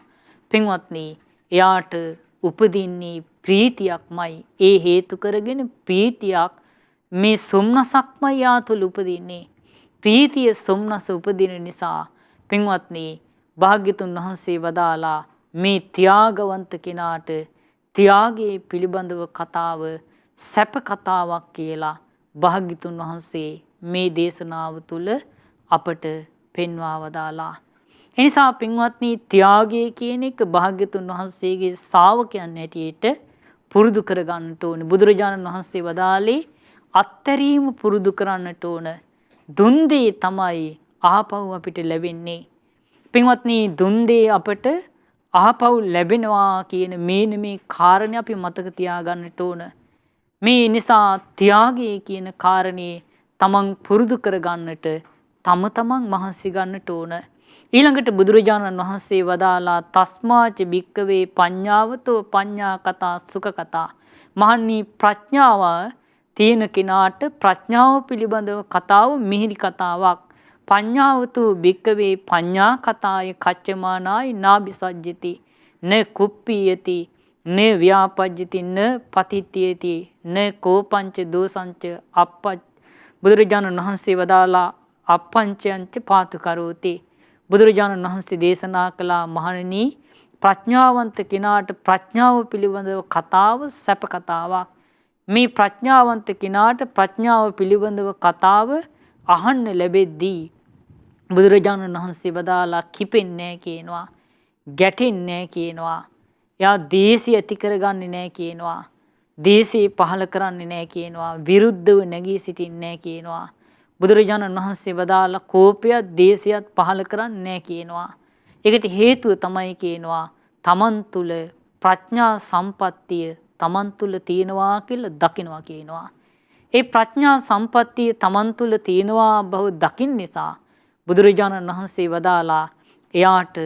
පින්වත්නි එයාට උපදින්නේ ප්‍රීතියක්මයි. ඒ හේතු කරගෙන ප්‍රීතියක් මේ සොම්නසක්මයි යා තුළ උපදින්නේ. ප්‍රීතිය සොම්නස උපදින නිසා පින්වත්නි භාග්‍යතුන් වහන්සේ වදාලා මේ ත්‍යාගවන්ත කෙනාට ත්‍යාගයේ පිළිබඳව කතාව සැප කතාවක් කියලා භාග්‍යතුන් වහන්සේ මේ දේශනාව තුළ අපට පෙන්වා වදාලා. එනිසා පින්වත්නි ත්‍යාගය කියන එක භාග්‍යතුන් වහන්සේගේ ශ්‍රාවකයන් හැටියට පුරුදු කරගන්නට ඕන. බුදුරජාණන් වහන්සේ වදාළේ අත්තරීම පුරුදු කරන්නට ඕන. දුන්දේ තමයි ආපහු අපිට ලැබෙන්නේ. පින්වත්නි දුන්දේ අපට ආපහු ලැබෙනවා කියන මේ කාරණේ අපි මතක තියාගන්නට ඕන. මේ නිසා ත්‍යාගය කියන කාරණේ තමන් පුරුදු කරගන්නට තම තමන් මහන්සි ගන්නට ඕන. ඊළඟට බුදුරජාණන් වහන්සේ වදාලා තස්මාච භික්කවේ පඤ්ඤාවතෝ පඤ්ඤා කතා සුඛ කතා. මහන්නි ප්‍රඥාව තියෙන කෙනාට ප්‍රඥාව පිළිබඳව කතාව මිහිරි කතාවක්. පඤ්ඤාවතු භික්කවේ පඤ්ඤා කතාය කච්චමානාය නාබිසජ්ජති න කුප්පීයති න ව්‍යාපජ්ජති න පතිත්‍යති න කෝපංච දෝසංච බුදුරජාණන් වහන්සේ වදාලා අපංචයන්ච පාතු කරෝති. බුදුරජාණන් වහන්සේ දේශනා කළා මහණෙනි ප්‍රඥාවන්ත කෙනාට ප්‍රඥාව පිළිබඳව කතාව සැප කතාවක්. මේ ප්‍රඥාවන්ත කෙනාට ප්‍රඥාව පිළිබඳව කතාව අහන්න ලැබෙද්දී බුදුරජාණන් වහන්සේ වදාලා කිපෙන්නේ නැහැ කියනවා. ගැටෙන්නේ නැහැ කියනවා. එයා දේශය ඇති කරගන්නේ නැහැ කියනවා. දේශේ පහල කරන්නේ නැහැ කියනවා. විරුද්ධව නැගී සිටින්නේ නැහැ කියනවා. බුදුරජාණන් වහන්සේ වදාලා කෝපයත් දේශයත් පහල කරන්නේ නැහැ කියනවා. ඒකට හේතුව තමයි කියනවා තමන් තුළ ප්‍රඥා සම්පත්තිය තමන් තුළ තියෙනවා කියලා දකිනවා කියනවා. ඒ ප්‍රඥා සම්පත්තිය තමන් තුළ තියෙනවා බව දකින්න නිසා බුදුරජාණන් වහන්සේ වදාලා එයාට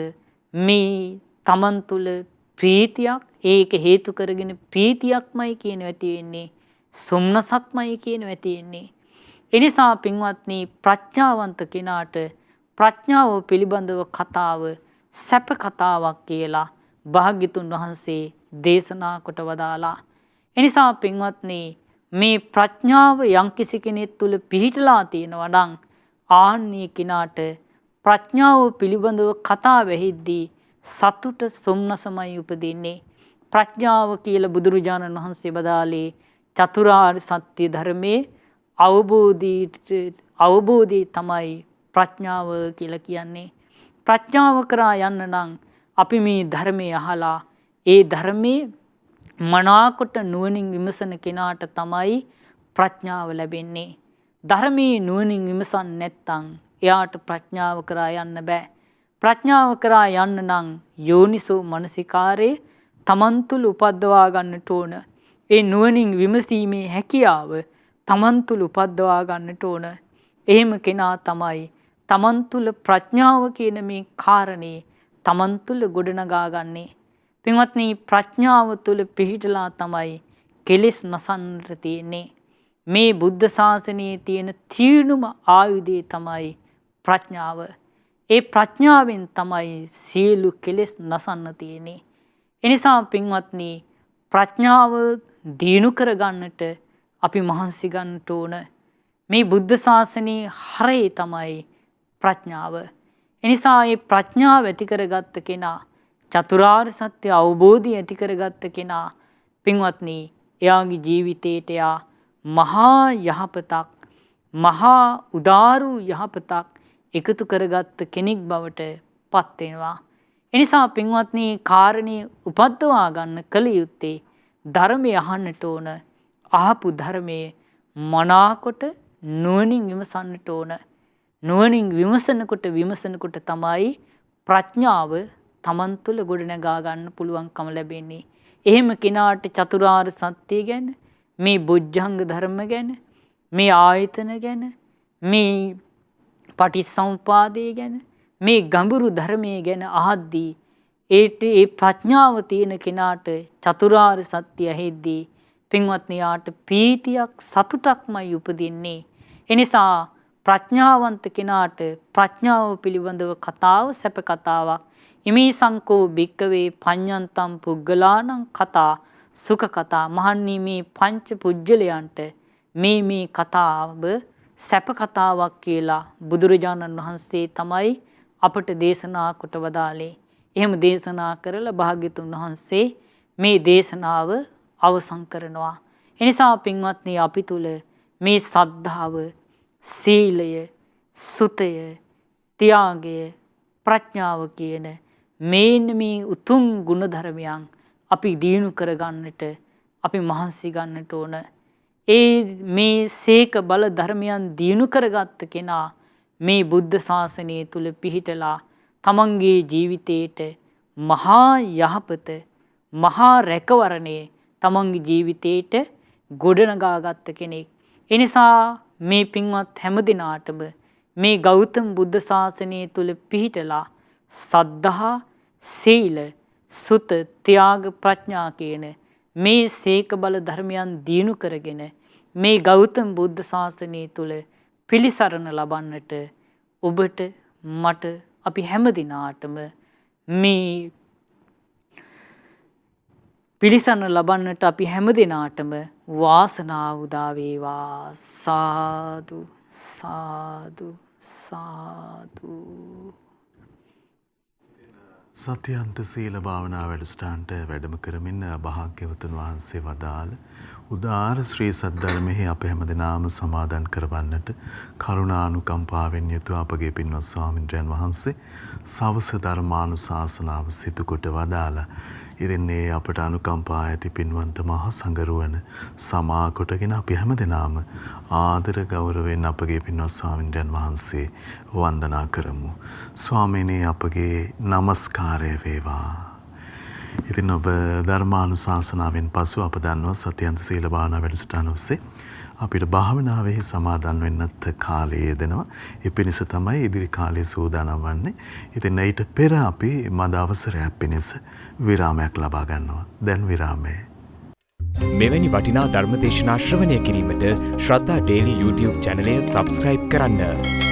මේ තමන් තුළ ප්‍රීතියක් ඒක හේතු කරගෙන ප්‍රීතියක්මයි කියන ඇති වෙන්නේ. සොම්නසක්මයි කියන ඇති වෙන්නේ. එනිසා පින්වත්නි ප්‍රඥාවන්ත කෙනාට ප්‍රඥාව පිළිබඳව කතාව සැප කතාවක් කියලා භාග්‍යතුන් වහන්සේ දේශනා කොට වදාලා. එනිසා පින්වත්නි මේ ප්‍රඥාව යම්කිසි කෙනෙක් තුළ පිහිටලා තියෙනවා නම් ආන්නේ කෙනාට ප්‍රඥාව පිළිබඳව කතා වෙහිද්දී සතුට සොම්නසමයි උපදින්නේ. ප්‍රඥාව කියලා බුදුරජාණන් වහන්සේ වදාළේ චතුරාර්ය සත්‍ය ධර්මයේ අවබෝධය තමයි ප්‍රඥාව කියලා කියන්නේ. ප්‍රඥාව කරා යන්න නම් අපි මේ ධර්මයේ අහලා ඒ ධර්මයේ මනාකොට නුවණින් විමසන කෙනාට තමයි ප්‍රඥාව ලැබෙන්නේ. ධර්මයේ නුවණින් විමසන්නේ නැත්නම් එයාට ප්‍රඥාව කරා යන්න බෑ. ප්‍රඥාව කරා යන්න නම් යෝනිසෝ මනසිකාරේ තමන් තුළ උපද්දවා ගන්නට ඕන. ඒ නුවණින් විමසීමේ හැකියාව තමන් තුළ උපද්දවා ගන්නට ඕන. එහෙම කෙනා තමයි තමන් තුළ ප්‍රඥාව කියන මේ කාරණේ තමන් තුළ ගොඩනගා ගන්නේ. පින්වත්නි ප්‍රඥාව තුළ පිහිටලා තමයි කෙලෙස් නසන්නට තියෙන්නේ. මේ බුද්ධ ශාසනයේ තියෙන තීර්ණම ආයුධය තමයි ප්‍රඥාව. ඒ ප්‍රඥාවෙන් තමයි සියලු කෙලෙස් නසන්න තියෙන්නේ. එනිසා පින්වත්නි ප්‍රඥාව දිනු කරගන්නට අපි මහන්සි ගන්නට ඕන. මේ බුද්ධ ශාසනයේ හරය තමයි ප්‍රඥාව. එනිසා මේ ප්‍රඥාව ඇති කරගත්ත කෙනා චතුරාර්ය සත්‍ය අවබෝධය ඇති කරගත්ත කෙනා පින්වත්නි එයාගේ ජීවිතේට එයා මහා යහපතක් මහා උදාරු යහපතක් එකතු කරගත්ත කෙනෙක් බවට පත් වෙනවා. එනිසා පින්වත්නි කාරණේ උපද්දවා ගන්න කල යුත්තේ ධර්මය අහන්නට ඕන. අහපු ධර්මයේ මනාකොට නුවණින් විමසන්නට ඕන. නුවණින් විමසනකොට තමයි ප්‍රඥාව තමන් තුළ ගොඩනගා ගන්න පුළුවන්කම ලැබෙන්නේ. එහෙම කෙනාට චතුරාර්ය සත්‍ය ගැන, මේ බොජ්ජංග ධර්ම ගැන, මේ ආයතන ගැන, මේ පටිච්චසමුපාදය ගැන, මේ ගැඹුරු ධර්මයේ ගැන අහද්දී ඒ ප්‍රඥාව තියෙන කෙනාට චතුරාර්ය සත්‍ය ඇහෙද්දී පින්වත්නි යාට පීතියක් සතුටක්මයි උපදින්නේ. එනිසා ප්‍රඥාවන්ත කෙනාට ප්‍රඥාව පිළිබඳව කතාව සැප කතාවක්. ඉමේ සංකෝ භික්කවේ පඤ්ඤන්තම් පුග්ගලානං කතා සුඛ කතා. මහන්නී මේ පංච පුජ්‍යලයන්ට මේ කතාව සැප කතාවක් කියලා බුදුරජාණන් වහන්සේ තමයි අපට දේශනා කොට වදාළේ. එහෙම දේශනා කරලා භාග්‍යතුන් වහන්සේ මේ දේශනාව අවසන් කරනවා. එනිසා පින්වත්නි අපි තුල මේ සද්ධාව, සීලය, සුතය, ත්‍යාගය, ප්‍රඥාව කියන මේ උතුම් ගුණ ධර්මයන් අපි දිනු කරගන්නට අපි මහන්සි ගන්නට ඕන. මේ සීක බල ධර්මයන් දිනු කරගත්ත කෙනා මේ බුද්ධ ශාසනය තුල පිහිටලා තමන්ගේ ජීවිතේට මහා යහපත, මහා රැකවරණය තමන්ගේ ජීවිතේට ගොඩනගාගත්ත කෙනෙක්. එනිසා මේ පින්වත් හැම දිනාටම මේ ගෞතම බුද්ධ ශාසනය තුල පිහිටලා සද්ධා, සීල, සුත, ත්‍යාග, ප්‍රඥා කියන මේ සීක බල ධර්මයන් දිනු කරගෙන මේ ගෞතම බුද්ධ ශාසනය තුල පිළිසරණ ලබන්නට ඔබට මට අපි හැම දිනාටම මේ පිළිසරණ ලබන්නට අපි හැම දිනාටම වාසනාව උදා වේවා. සාදු සාදු සාදු. සත්‍යන්ත සීල භාවනා වැඩසටහනට වැඩම කරමින් භාග්‍යවතුන් වහන්සේ වදාළ උදාර ශ්‍රී සද්ධර්මයේ අප හැමදෙනාම සමාදන් කරවන්නට කරුණානුකම්පාවෙන් යුතු අපගේ පින්වත් ස්වාමින්ද්‍රයන් වහන්සේ සවස ධර්මානුශාසනාව සිදු කොට වදාලා. ඉතින් මේ අපට අනුකම්පා ඇති පින්වන්ත මහා සංඝරුවන සමා කොටගෙන අපි හැමදෙනාම ආදර ගෞරවයෙන් අපගේ පින්වත් ස්වාමින්ද්‍රයන් වහන්සේ වන්දනා කරමු. ස්වාමීනි අපගේ নমස්කාරය වේවා. ඉතින් ඔබ ධර්මානුශාසනාවෙන් පසු අප දන්නවා සත්‍යන්ත සීල භාවනා වැඩසටහන ඔස්සේ අපිට භාවනාවේ සමාදන් වෙන්නත් කාලය දෙනවා. ඒ පිණිස තමයි ඉදිරි කාලයේ සූදානම් වන්නේ. ඉතින් ඊට පෙර අපි මද අවසරයක් පිණිස විරාමයක් ලබා ගන්නවා. දැන් විරාමය. මෙවැනි වටිනා ධර්ම දේශනා ශ්‍රවණය කිරීමට ශ්‍රද්ධා ඩේලි YouTube චැනලය සබ්ස්ක්‍රයිබ් කරන්න.